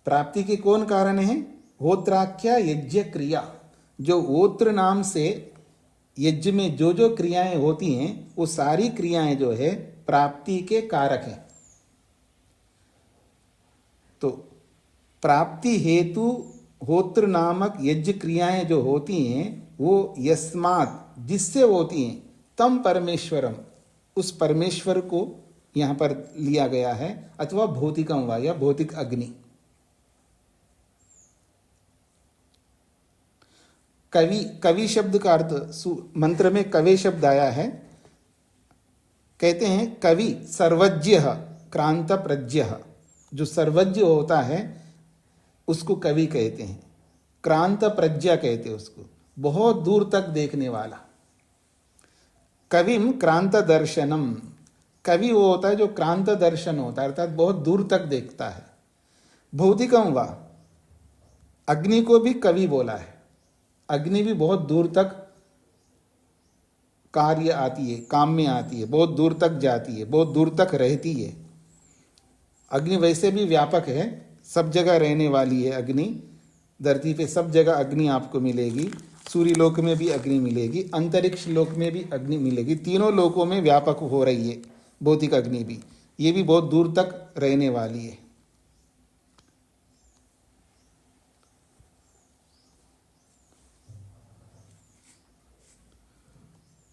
प्राप्ति के कौन कारण है? होत्राख्या यज्ञ क्रिया, जो ओत्र नाम से यज्ञ में जो जो क्रियाएं होती हैं वो सारी क्रियाएं जो है प्राप्ति के कारक हैं। तो प्राप्ति हेतु होत्र नामक यज्ञ क्रियाएं जो होती हैं वो यस्मात्, जिससे होती हैं, तम परमेश्वरम, उस परमेश्वर को यहां पर लिया गया है, अथवा भौतिकम वा, या भौतिक अग्नि। कवि, कवि शब्द का अर्थ, मंत्र में कवे शब्द आया है, कहते हैं कवि सर्वज्ञ क्रांत प्रज्ञ, जो सर्वज्ञ होता है उसको कवि कहते हैं, क्रांत प्रज्ञा कहते हैं उसको, बहुत दूर तक देखने वाला। कविम क्रांत दर्शनम, कवि वो होता है जो क्रांत दर्शन होता है, अर्थात बहुत दूर तक देखता है। भौतिकम वा, अग्नि को भी कवि बोला है, अग्नि भी बहुत दूर तक कार्य आती है, काम में आती है, बहुत दूर तक जाती है, बहुत दूर तक रहती है। अग्नि वैसे भी व्यापक है, सब जगह रहने वाली है अग्नि, धरती पे सब जगह अग्नि आपको मिलेगी, सूर्य लोक में भी अग्नि मिलेगी, अंतरिक्ष लोक में भी अग्नि मिलेगी, तीनों लोकों में व्यापक हो रही है भौतिक अग्नि भी, ये भी बहुत दूर तक रहने वाली है।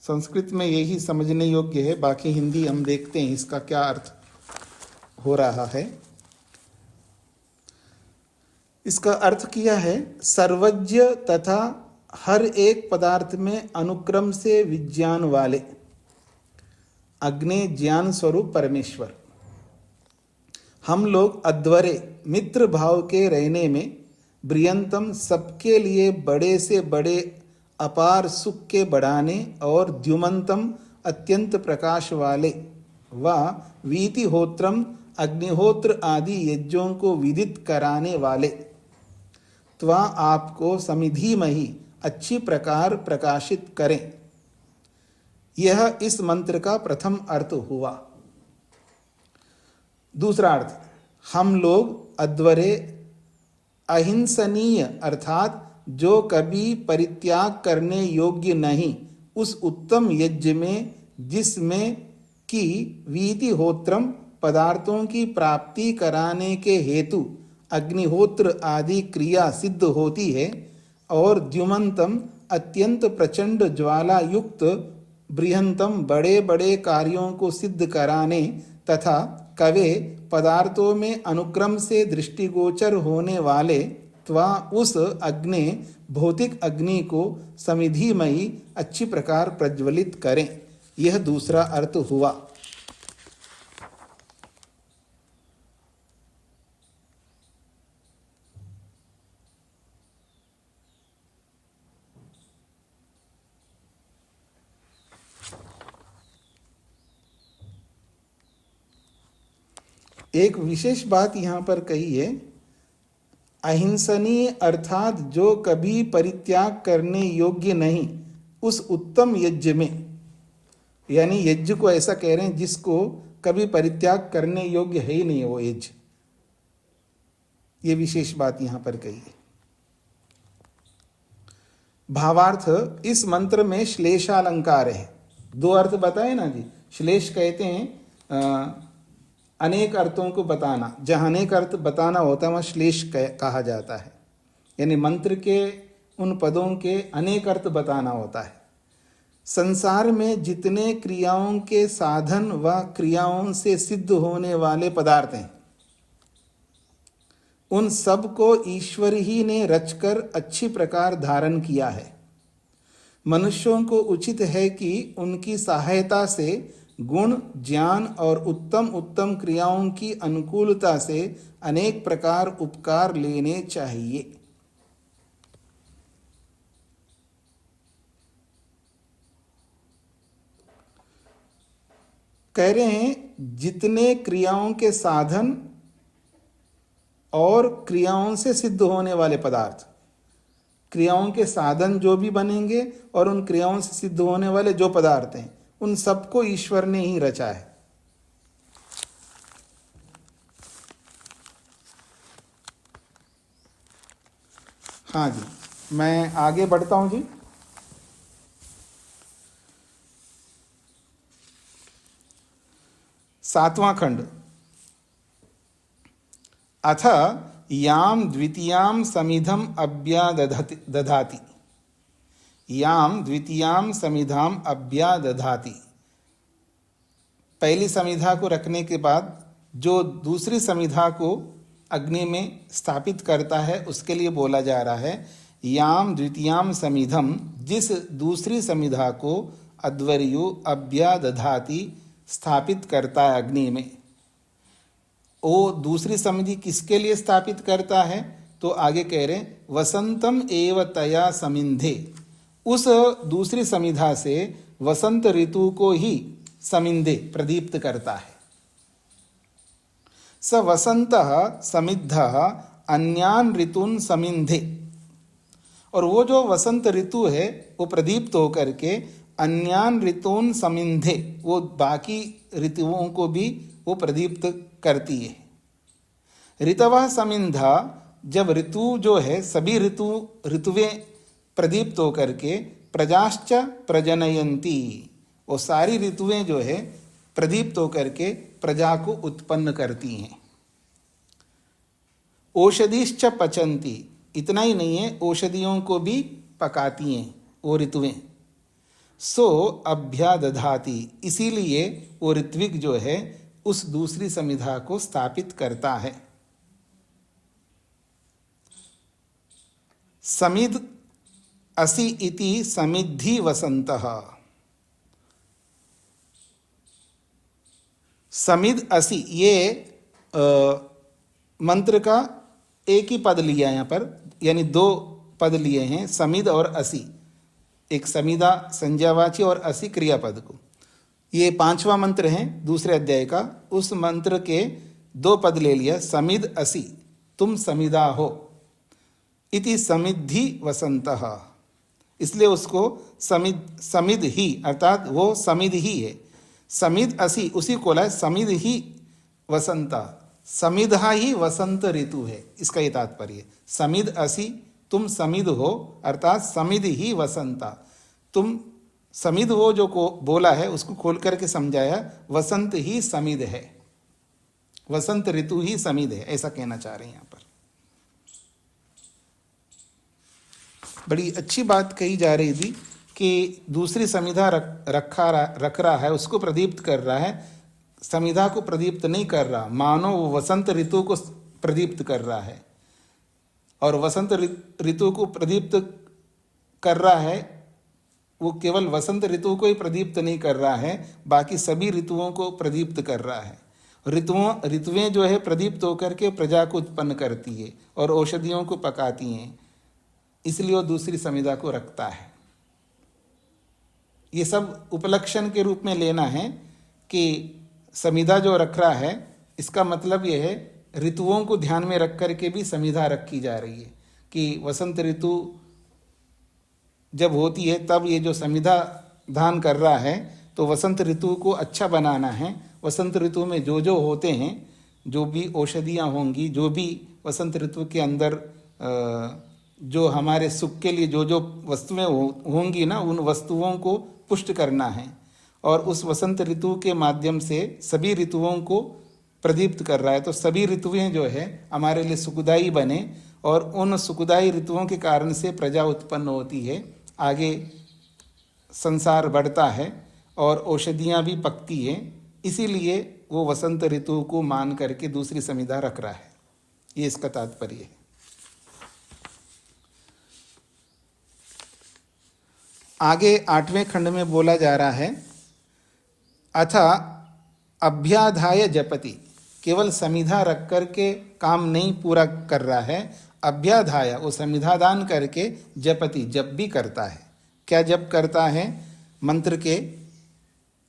संस्कृत में यही समझने योग्य है, बाकी हिंदी हम देखते हैं इसका क्या अर्थ हो रहा है। इसका अर्थ किया है सर्वज्ञ तथा हर एक पदार्थ में अनुक्रम से विज्ञान वाले, अग्नि ज्ञान स्वरूप परमेश्वर। हम लोग अध्वरे मित्र भाव के रहने में बृहंतम सबके लिए बड़े से बड़े अपार सुख के बढ़ाने और द्युमंतम अत्यंत प्रकाश वाले व वीतिहोत्रम अग्निहोत्र आदि यज्ञों को विदित कराने वाले त्वा आपको समिधीमहि अच्छी प्रकार प्रकाशित करें। यह इस मंत्र का प्रथम अर्थ हुआ। दूसरा अर्थ, हम लोग अध्वरे अहिंसनीय अर्थात जो कभी परित्याग करने योग्य नहीं उस उत्तम यज्ञ में, जिसमें कि वीतिहोत्रम पदार्थों की प्राप्ति कराने के हेतु अग्निहोत्र आदि क्रिया सिद्ध होती है, और द्युमंतम अत्यंत प्रचंड ज्वाला युक्त बृहंतम बड़े बड़े कार्यों को सिद्ध कराने तथा कवे पदार्थों में अनुक्रम से दृष्टिगोचर होने वाले त्वा उस अग्नि भौतिक अग्नि को समिधिमयी अच्छी प्रकार प्रज्वलित करें। यह दूसरा अर्थ हुआ। एक विशेष बात यहाँ पर कही है, अहिंसनीय अर्थात जो कभी परित्याग करने योग्य नहीं उस उत्तम यज्ञ में, यानी यज्ञ को ऐसा कह रहे हैं जिसको कभी परित्याग करने योग्य है ही नहीं वो यज्ञ, ये विशेष बात यहाँ पर कही है। भावार्थ, इस मंत्र में श्लेषालंकार है, दो अर्थ बताए ना जी। श्लेष कहते हैं अनेक अर्थों को बताना, जहाँ अनेक अर्थ बताना होता है वहाँ श्लेष कहा जाता है, यानी मंत्र के उन पदों के अनेक अर्थ बताना होता है। संसार में जितने क्रियाओं के साधन व क्रियाओं से सिद्ध होने वाले पदार्थ हैं, उन सब को ईश्वर ही ने रचकर अच्छी प्रकार धारण किया है। मनुष्यों को उचित है कि उनकी सहायता से गुण, ज्ञान और उत्तम उत्तम क्रियाओं की अनुकूलता से अनेक प्रकार उपकार लेने चाहिए। कह रहे हैं जितने क्रियाओं के साधन और क्रियाओं से सिद्ध होने वाले पदार्थ, क्रियाओं के साधन जो भी बनेंगे और उन क्रियाओं से सिद्ध होने वाले जो पदार्थ हैं, उन सबको ईश्वर ने ही रचा है। हाँ जी, मैं आगे बढ़ता हूं जी। सातवां खंड, अथ याम द्वितीयां समिधम अभ्यादधाति, याम द्वितीयां समिधाम अभ्यादधाति। पहली समिधा को रखने के बाद जो दूसरी समिधा को अग्नि में स्थापित करता है उसके लिए बोला जा रहा है याम द्वितीयां समिधम, जिस दूसरी समिधा को अध्वर्यु अभ्यादधाति स्थापित करता है अग्नि में। वो दूसरी समिधि किसके लिए स्थापित करता है? तो आगे कह रहे हैं वसंतम एव तया समिंधे, उस दूसरी समिधा से वसंत ऋतु को ही समिंधे प्रदीप्त करता है। स वसंतः समिद्धः अन्यान ऋतून समिंधे, और वो जो वसंत ऋतु है वो प्रदीप्त होकर के अन्यान ऋतून समिंधे, वो बाकी ऋतुओं को भी वो प्रदीप्त करती है। ऋतवः समिंधा, जब ऋतु जो है सभी ऋतुवें प्रदीप्त होकर के प्रजाश्च प्रजनयंती, वो सारी ऋतुएं जो है प्रदीप्त होकर के प्रजा को उत्पन्न करती हैं। औषधिश्च पचंती, इतना ही नहीं है, औषधियों को भी पकाती हैं वो ऋतुएं। सो अभ्यादधाति, इसीलिए वो ऋत्विक जो है उस दूसरी समिधा को स्थापित करता है। समिद असि इति समिद्धि वसंतः, समिद असि, ये मंत्र का एक ही पद लिया यहाँ पर, यानी दो पद लिए हैं, समिद और असि, एक समिधा संज्ञावाची और असि क्रियापद को। ये 5वां मंत्र है दूसरे अध्याय का, उस मंत्र के दो पद ले लिया, समिद असि, तुम समिधा हो, इति समिद्धि वसंतः, इसलिए उसको समिद ही, अर्थात वो समिद ही है। समिद असि, उसी को लाए समिद ही वसंता, समिधा ही वसंत ऋतु है, इसका ये तात्पर्य। समिद असि, तुम समिद हो, अर्थात समिद ही वसंता, तुम समिद हो जो को बोला है उसको खोल करके समझाया, वसंत ही समिद है, वसंत ऋतु ही समिद है, ऐसा कहना चाह रहे हैं यहाँ पर। बड़ी अच्छी बात कही जा रही थी कि दूसरी समिधा रख रहा है, उसको प्रदीप्त कर रहा है, समिधा को प्रदीप्त नहीं कर रहा, मानो वो वसंत ऋतु को प्रदीप्त कर रहा है। और वसंत ऋतु को प्रदीप्त कर रहा है, वो केवल वसंत ऋतु को ही प्रदीप्त नहीं कर रहा है, बाकी सभी ऋतुओं को प्रदीप्त कर रहा है। ऋतुएं जो है प्रदीप्त होकर के प्रजा को उत्पन्न करती है और औषधियों को पकाती हैं, इसलिए वो दूसरी समिधा को रखता है। ये सब उपलक्षण के रूप में लेना है कि समिधा जो रख रहा है, इसका मतलब यह है ऋतुओं को ध्यान में रख करके भी समिधा रखी जा रही है कि वसंत ऋतु जब होती है तब ये जो समिधा दान कर रहा है, तो वसंत ऋतु को अच्छा बनाना है। वसंत ऋतु में जो जो होते हैं, जो भी औषधियाँ होंगी, जो भी वसंत ऋतु के अंदर जो हमारे सुख के लिए जो जो वस्तुएं होंगी ना, उन वस्तुओं को पुष्ट करना है और उस वसंत ऋतु के माध्यम से सभी ऋतुओं को प्रदीप्त कर रहा है। तो सभी ऋतुएं जो है हमारे लिए सुखदायी बने और उन सुखदायी ऋतुओं के कारण से प्रजा उत्पन्न होती है, आगे संसार बढ़ता है और औषधियाँ भी पकती हैं। इसीलिए वो वसंत ऋतु को मान करके दूसरी समिधा रख रहा है, ये इसका तात्पर्य है। आगे 8वें खंड में बोला जा रहा है, अथ अभ्याधाय जपति, केवल समिधा रख करके काम नहीं पूरा कर रहा है, अभ्याधाय, वो समिधा दान करके जपति, जप भी करता है। क्या जप करता है? मंत्र के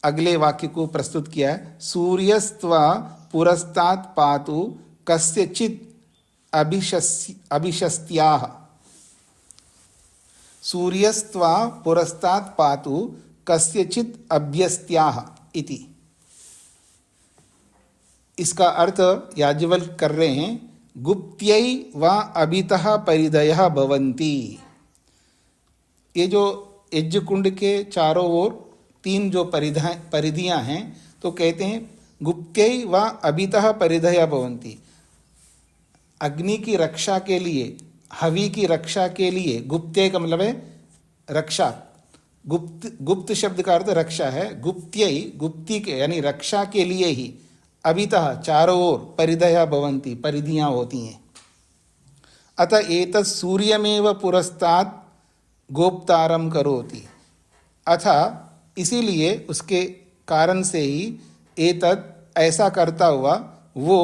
अगले वाक्य को प्रस्तुत किया है, सूर्यस्त्वा पुरस्तात् पातु कस्यचित् अभिशस्त्याः, सूर्यस्त्वा पुरस्तात् पातु कस्यचित् अभ्यस्त्याः इति। इसका अर्थ याज्ञवल्क्य कर रहे हैं, गुप्त्यै वा अभितः परिदयः भवन्ति। ये जो यज्ञ कुंड के चारों ओर 3 जो परिधियां हैं, तो कहते हैं गुप्त्यै वा अभितः परिदयः भवन्ति। अग्नि की रक्षा के लिए, हवि की रक्षा के लिए, गुप्त्यै का मतलब है रक्षा, गुप्त शब्द का अर्थ रक्षा है। गुप्त्यै, गुप्ती के यानी रक्षा के लिए ही, अभितः चारों ओर, परिदयः भवन्ति, परिधियां होती हैं। अतः एतत् सूर्यमेव पुरस्तात् गोप्तारं करोति, अथा इसीलिए उसके कारण से ही एतत् ऐसा करता हुआ वो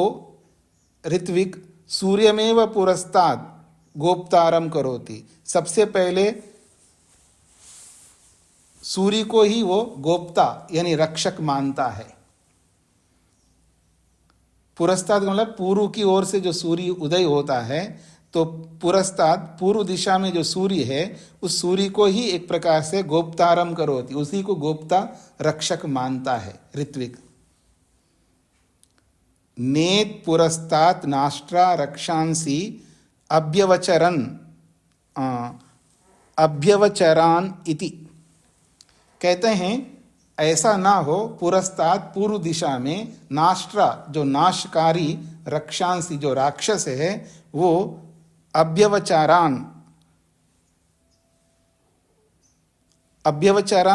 ऋत्विक सूर्यमेव पुरस्तात् गोप्तारम करोति, सबसे पहले सूर्य को ही वो गोप्ता यानी रक्षक मानता है। पुरस्ताद मतलब पूर्व की ओर से जो सूर्य उदय होता है, तो पुरस्ताद पूर्व दिशा में जो सूर्य है उस सूर्य को ही एक प्रकार से गोप्तारम करोति, उसी को गोप्ता रक्षक मानता है ऋत्विक। नेत पुरस्तात् नाष्ट्रा रक्षांसी अभ्यवचरान इति, कहते हैं ऐसा ना हो पुरस्तात् पूर्व दिशा में नाष्ट्रा जो नाशकारी रक्षांसी जो राक्षस है वो अभ्यवचारान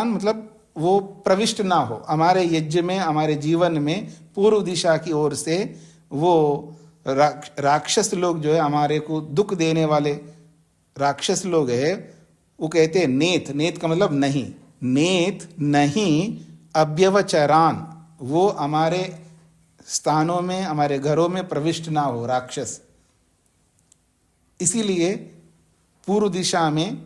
मतलब वो प्रविष्ट ना हो हमारे यज्ञ में, हमारे जीवन में। पूर्व दिशा की ओर से वो राक्षस लोग जो है, हमारे को दुख देने वाले राक्षस लोग है, वो कहते हैं नेत, नेत का मतलब नहीं, नेत नहीं अभ्यवचरान, वो हमारे स्थानों में, हमारे घरों में प्रविष्ट ना हो राक्षस। इसीलिए पूर्व दिशा में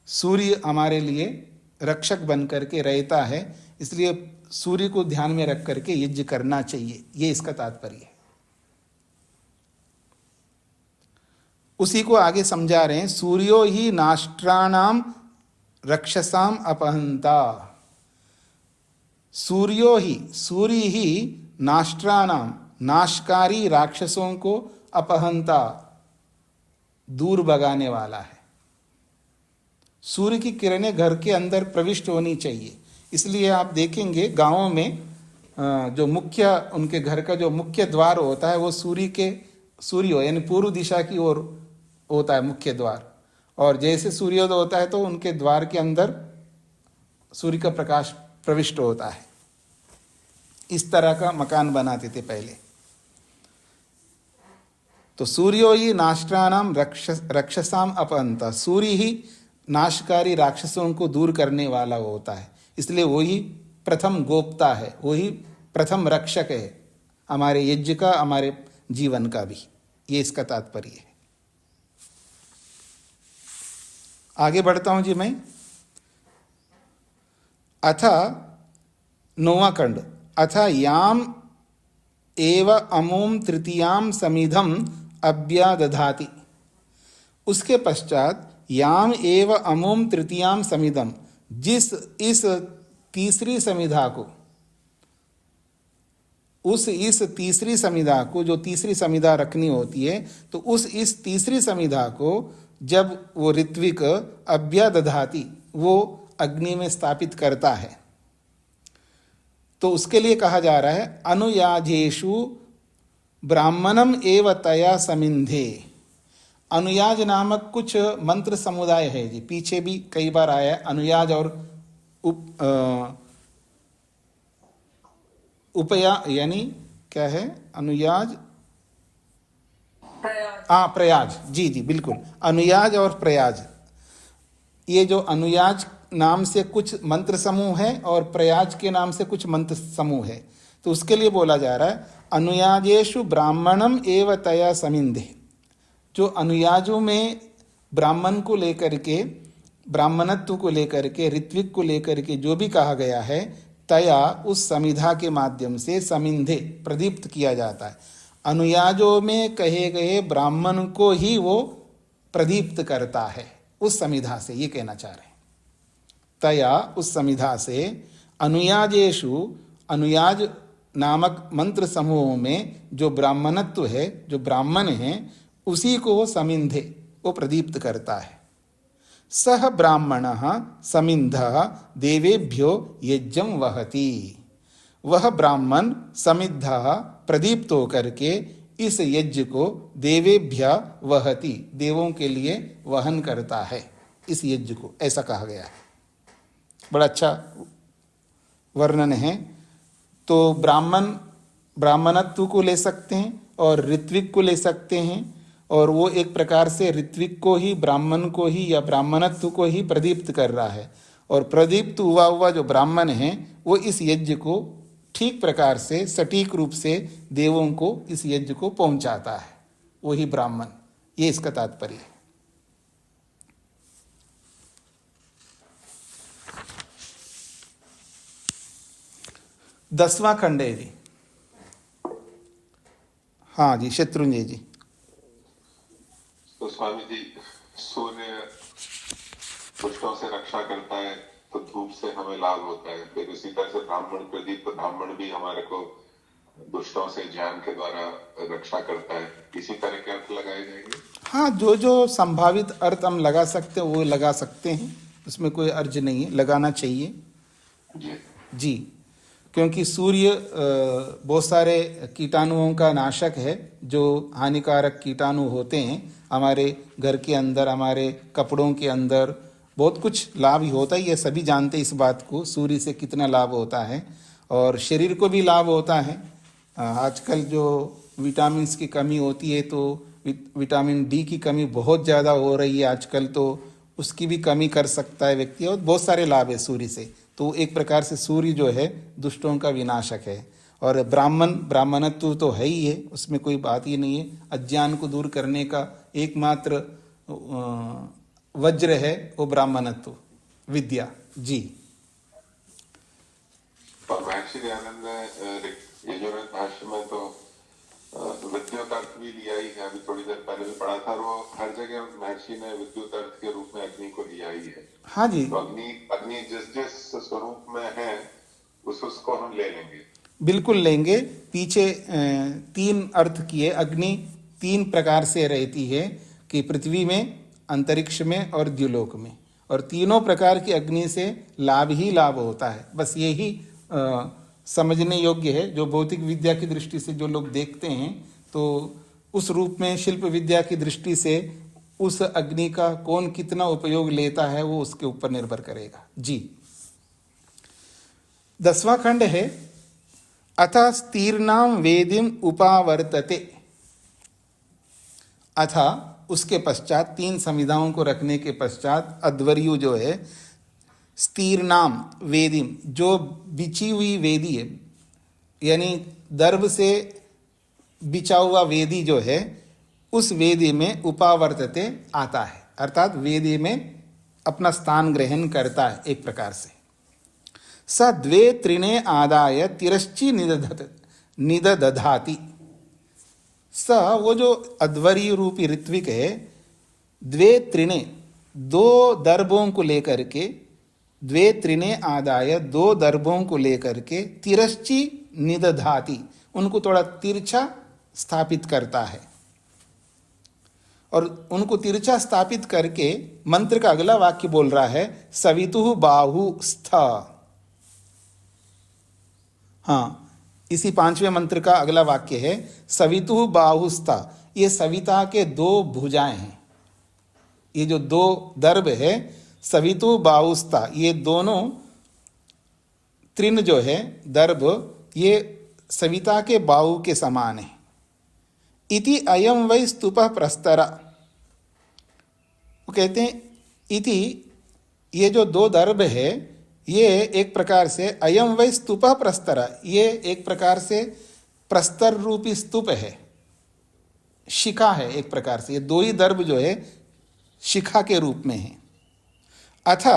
सूर्य हमारे लिए रक्षक बन करके रहता है, इसलिए सूर्य को ध्यान में रख करके यज्ञ करना चाहिए, ये इसका तात्पर्य है। उसी को आगे समझा रहे हैं, सूर्यो ही नाष्ट्राणाम रक्षसाम अपहंता, सूर्य ही नाष्ट्राणाम नाशकारी राक्षसों को अपहंता दूर भगाने वाला है। सूर्य की किरणें घर के अंदर प्रविष्ट होनी चाहिए, इसलिए आप देखेंगे गांवों में जो मुख्य उनके घर का जो मुख्य द्वार होता है वो सूर्य यानी पूर्व दिशा की ओर होता है मुख्य द्वार, और जैसे सूर्योदय होता है तो उनके द्वार के अंदर सूर्य का प्रकाश प्रविष्ट होता है। इस तरह का मकान बनाते थे पहले। तो सूर्यो ही नाष्ट्राणाम रक्षसाम अपहंता, सूर्य ही नाशकारी राक्षसों को दूर करने वाला होता है, इसलिए वही प्रथम गोप्ता है, वही प्रथम रक्षक है हमारे यज्ञ का, हमारे जीवन का भी। ये इसका तात्पर्य है। आगे बढ़ता हूं जी मैं। अथ 9वां खंड, अथ याम एव अमूम तृतीयाम समिधम अभ्यादधाति, उसके पश्चात याम एव अमूम तृतीयाम समिधम, जिस इस तीसरी समिधा को, इस तीसरी समिधा को, जो तीसरी समिधा रखनी होती है, तो इस तीसरी समिधा को जब वो ऋत्विक अभ्यादधाति वो अग्नि में स्थापित करता है, तो उसके लिए कहा जा रहा है अनुयाजेषु ब्राह्मणम एव तया समिंधे। अनुयाज नामक कुछ मंत्र समुदाय है जी, पीछे भी कई बार आया है। अनुयाज और उपया यानी क्या है, अनुयाज प्रयाज, जी जी बिल्कुल, अनुयाज और प्रयाज। ये जो अनुयाज नाम से कुछ मंत्र समूह है और प्रयाज के नाम से कुछ मंत्र समूह है, तो उसके लिए बोला जा रहा है अनुयाजेषु ब्राह्मणम एव तया समिंधे। जो अनुयाजों में ब्राह्मण को लेकर के, ब्राह्मणत्व को लेकर के, ऋत्विक को लेकर के जो भी कहा गया है, तया उस समिधा के माध्यम से समिंधे प्रदीप्त किया जाता है। अनुयाजों में कहे गए ब्राह्मण को ही वो प्रदीप्त करता है उस समिधा से, ये कहना चाह रहे हैं। तया उस समिधा से अनुयाजेषु, अनुयाज नामक मंत्र समूह में जो ब्राह्मणत्व है, जो ब्राह्मण हैं, उसी को वो समिंधे वो प्रदीप्त करता है। सह ब्राह्मणः समिन्धः देवेभ्यो यज्ञं वहति, वह ब्राह्मण समिद्धः प्रदीप्त होकर के इस यज्ञ को देवेभ्य वहति, देवों के लिए वहन करता है इस यज्ञ को, ऐसा कहा गया है। बड़ा अच्छा वर्णन है। तो ब्राह्मणत्व को ले सकते हैं और ऋत्विक को ले सकते हैं, और वो एक प्रकार से ऋत्विक को ही, ब्राह्मण को ही या ब्राह्मणत्व को ही प्रदीप्त कर रहा है, और प्रदीप्त हुआ जो ब्राह्मण है वो इस यज्ञ को ठीक प्रकार से सटीक रूप से देवों को इस यज्ञ को पहुंचाता है, वही ब्राह्मण। ये इसका तात्पर्य है। दसवां खंड है जी। हाँ जी, शत्रुंजय जी। तो स्वामी जी, सूर्य दुष्टों से रक्षा करता है तो धूप से हमें लाभ होता है, फिर उसी तरह से ब्राह्मण प्रदीप, तो ब्राह्मण भी हमारे को दुष्टों से ज्ञान के द्वारा रक्षा करता है। इसी तरह के अर्थ लगाए जाएंगे। हाँ, जो जो संभावित अर्थ हम लगा सकते हैं वो लगा सकते हैं, उसमें कोई अर्ज नहीं है, लगाना चाहिए जी। क्योंकि सूर्य बहुत सारे कीटाणुओं का नाशक है, जो हानिकारक कीटाणु होते हैं हमारे घर के अंदर, हमारे कपड़ों के अंदर, बहुत कुछ लाभ ही होता है। ये सभी जानते हैं इस बात को, सूर्य से कितना लाभ होता है और शरीर को भी लाभ होता है। आजकल जो विटामिन्स की कमी होती है तो विटामिन डी की कमी बहुत ज़्यादा हो रही है आजकल, तो उसकी भी कमी कर सकता है व्यक्ति, और बहुत सारे लाभ है सूर्य से। तो एक प्रकार से सूर्य जो है दुष्टों का विनाशक है। और ब्राह्मणत्व तो है ही है, उसमें कोई बात ही नहीं है। अज्ञान को दूर करने का एकमात्र वज्र है वो ब्राह्मणत्व, विद्या जी। और महर्षि दयानंद ने यजुर्वेद भाष्य में तो विद्युत अर्थ भी लिया ही है, अभी थोड़ी देर पहले भी पढ़ा था, और वो हर जगह महर्षि ने विद्युत अर्थ के रूप में अग्नि को लिया ही है। हाँ जी, तो अग्नि जिस जिस स्वरूप में है उसको हम ले लेंगे, बिल्कुल लेंगे। पीछे 3 अर्थ किए। अग्नि 3 प्रकार से रहती है कि पृथ्वी में, अंतरिक्ष में और द्युलोक में, और तीनों प्रकार की अग्नि से लाभ ही लाभ होता है। बस यही समझने योग्य है। जो भौतिक विद्या की दृष्टि से जो लोग देखते हैं तो उस रूप में शिल्प विद्या की दृष्टि से उस अग्नि का कौन कितना उपयोग लेता है वो उसके ऊपर निर्भर करेगा जी। 10वां खंड है अथ स्तीर्णाम वेदिम उपावर्तते। अथ उसके पश्चात 3 संविधाओं को रखने के पश्चात अध्वर्यु जो है, स्तीर्णाम वेदिम, जो बिछी हुई वेदी है, यानी दर्भ से बिछा हुआ वेदी जो है, उस वेदी में उपावर्तते आता है, अर्थात वेदी में अपना स्थान ग्रहण करता है एक प्रकार से। स 2 त्रिणे आदाय तिरश्ची निदधाति। स वो जो अध्वर्यु रूपी ऋत्विक है, 2 त्रिणे 2 दर्भों को लेकर के, 2 त्रिणे आदाय 2 दर्भों को लेकर के तिरश्ची निदधाति, उनको थोड़ा तिरछा स्थापित करता है। और उनको तिरछा स्थापित करके मंत्र का अगला वाक्य बोल रहा है सवितुः बाहु स्थ। हाँ, इसी 5वें मंत्र का अगला वाक्य है सवितुः बाहुस्था। ये सविता के 2 भुजाएं हैं। ये जो 2 दर्भ है सवितुः बाहुस्था, ये दोनों तृण जो है दर्भ, ये सविता के बाहु के समान है। इति अयम वै स्तूपः प्रस्तरा। वो कहते हैं इति, ये जो 2 दर्भ है ये एक प्रकार से अयम वै स्तूपः प्रस्तरा, ये एक प्रकार से प्रस्तर रूपी स्तूप है, शिखा है एक प्रकार से। ये 2 ही दर्भ जो है शिखा के रूप में है। अथ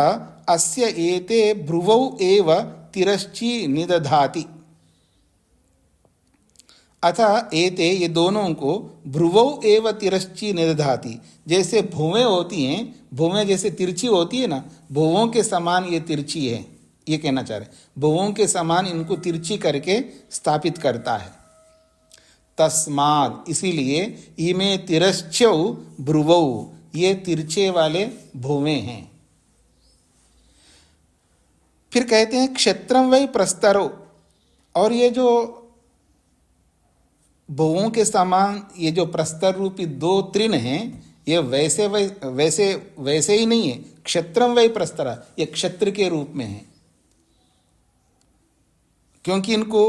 अस्य एते भ्रुवौ एव तिरश्ची निदधाति। अथ एते, ये दोनों को भ्रुवौ एव तिरश्ची निदधाति, जैसे भुवें होती हैं, भुवें जैसे तिरछी होती है ना, भुवों के समान ये तिरछी है, ये कहना चाह रहे। भुवों के समान इनको तिरछी करके स्थापित करता है। तस्माद, इसीलिए इमे तिरश्चौ भ्रुवौ, ये तिरछे वाले भुवें हैं। फिर कहते हैं क्षेत्रम वै प्रस्तरो, और ये जो भुवों के समान ये जो प्रस्तर रूपी 2 तृण हैं, ये वैसे ही नहीं है। क्षेत्रम वै प्रस्तरा, ये क्षेत्र के रूप में है, क्योंकि इनको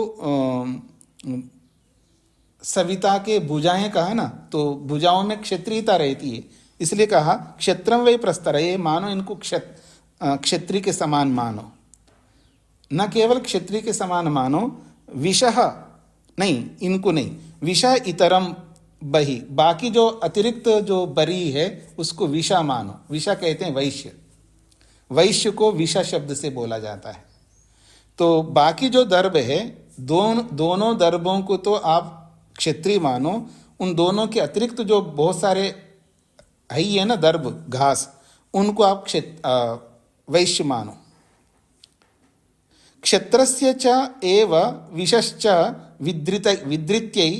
सविता के भुजाएं कहा ना, तो भुजाओं में क्षेत्रीयता रहती है, इसलिए कहा क्षेत्रम वै प्रस्तरा। ये मानो इनको क्षत्रिय के समान मानो, न केवल क्षत्रिय के समान मानो, विषः नहीं, इनको नहीं, विषः इतरम बहि, बाकी जो अतिरिक्त जो बरी है उसको विषा मानो। विषा कहते हैं वैश्य, वैश्य को विषा शब्द से बोला जाता है। तो बाकी जो दर्भ है, दोनों दर्भों को तो आप क्षत्रिय मानो, उन दोनों के अतिरिक्त जो बहुत सारे है ही है ना दर्भ घास, उनको आप वैश्य मानो। क्षत्रस्य च एव विषश्च विद्रित्यै,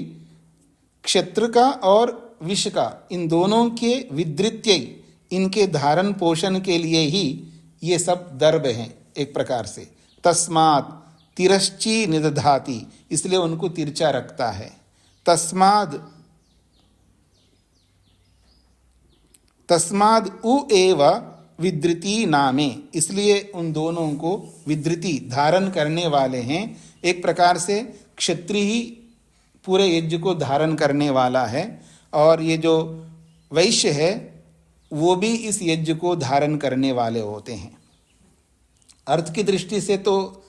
क्षत्र का और विष का, इन दोनों के विद्रित्यै, इनके धारण पोषण के लिए ही ये सब दर्भ हैं एक प्रकार से। तस्मात् तिरश्ची निदधाति, इसलिए उनको तिरछा रखता है। तस्माद् उ एव विद्रिति नामे, इसलिए उन दोनों को विद्रिति धारण करने वाले हैं। एक प्रकार से क्षत्रिय ही पूरे यज्ञ को धारण करने वाला है, और ये जो वैश्य है वो भी इस यज्ञ को धारण करने वाले होते हैं। अर्थ की दृष्टि से तो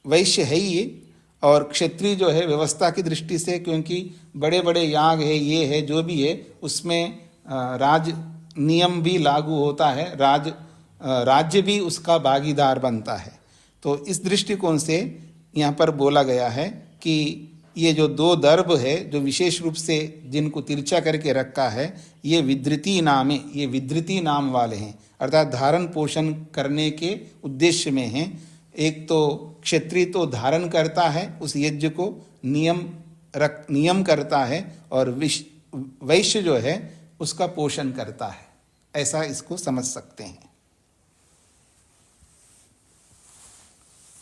वैश्य है ही, और क्षत्रिय जो है व्यवस्था की दृष्टि से, क्योंकि बड़े बड़े याग है, ये है जो भी है, उसमें राज नियम भी लागू होता है, राज्य भी उसका भागीदार बनता है। तो इस दृष्टिकोण से यहाँ पर बोला गया है कि ये जो दो दर्भ है जो विशेष रूप से जिनको तिरछा करके रखा है, ये विद्रिति नाम है, ये विद्रिति नाम वाले हैं, अर्थात धारण पोषण करने के उद्देश्य में हैं। एक तो क्षत्रिय तो धारण करता है उस यज्ञ को, नियम करता है, और वैश्य जो है उसका पोषण करता है, ऐसा इसको समझ सकते हैं।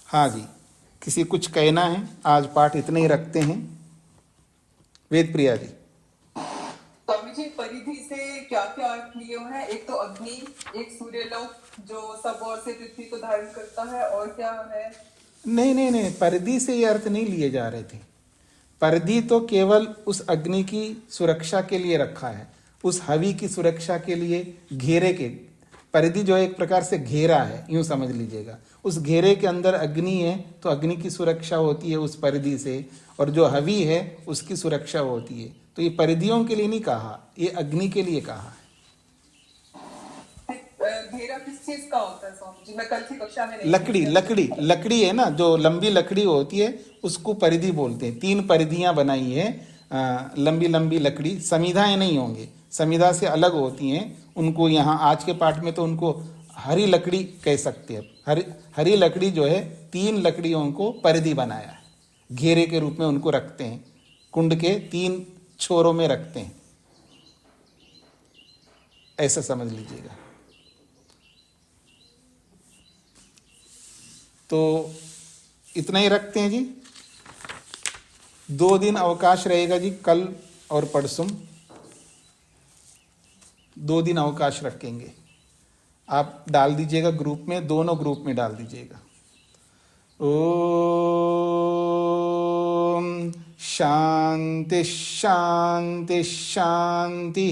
हाँ जी, किसी कुछ कहना है? आज पाठ इतने ही रखते हैं। वेद प्रिया जी। स्वामी जी, परिधि से क्या क्या अर्थ लिए हुए हैं? एक तो अग्नि, एक सूर्यलोक जो सब ओर से पृथ्वी को धारण करता है, और क्या है? नहीं, परिधि से ये अर्थ नहीं लिए जा रहे थे। परिधि तो केवल उस अग्नि की सुरक्षा के लिए रखा है, उस हवि की सुरक्षा के लिए, घेरे के। परिधि जो है एक प्रकार से घेरा है, यूं समझ लीजिएगा। उस घेरे के अंदर अग्नि है तो अग्नि की सुरक्षा होती है उस परिधि से, और जो हवि है उसकी सुरक्षा होती है। तो ये परिधियों के लिए नहीं कहा, ये अग्नि के लिए कहा है। घेरा किस चीज का होता है स्वामी जी? मैं कल की कक्षा में लकड़ी है ना, जो लंबी लकड़ी होती है उसको परिधि बोलते हैं। 3 परिधियां बनाई है, लंबी लंबी लकड़ी, समिधाएं नहीं होंगे, समिधा से अलग होती हैं। उनको यहाँ आज के पाठ में तो उनको हरी लकड़ी कह सकते हैं। हरी लकड़ी जो है 3 लकड़ियों को परिधि बनाया है, घेरे के रूप में उनको रखते हैं, कुंड के 3 छोरों में रखते हैं, ऐसा समझ लीजिएगा। तो इतना ही रखते हैं जी। 2 दिन अवकाश रहेगा जी, कल और परसों 2 दिन अवकाश रखेंगे। आप डाल दीजिएगा ग्रुप में, दोनों ग्रुप में डाल दीजिएगा। ओम शांति शांति शांति।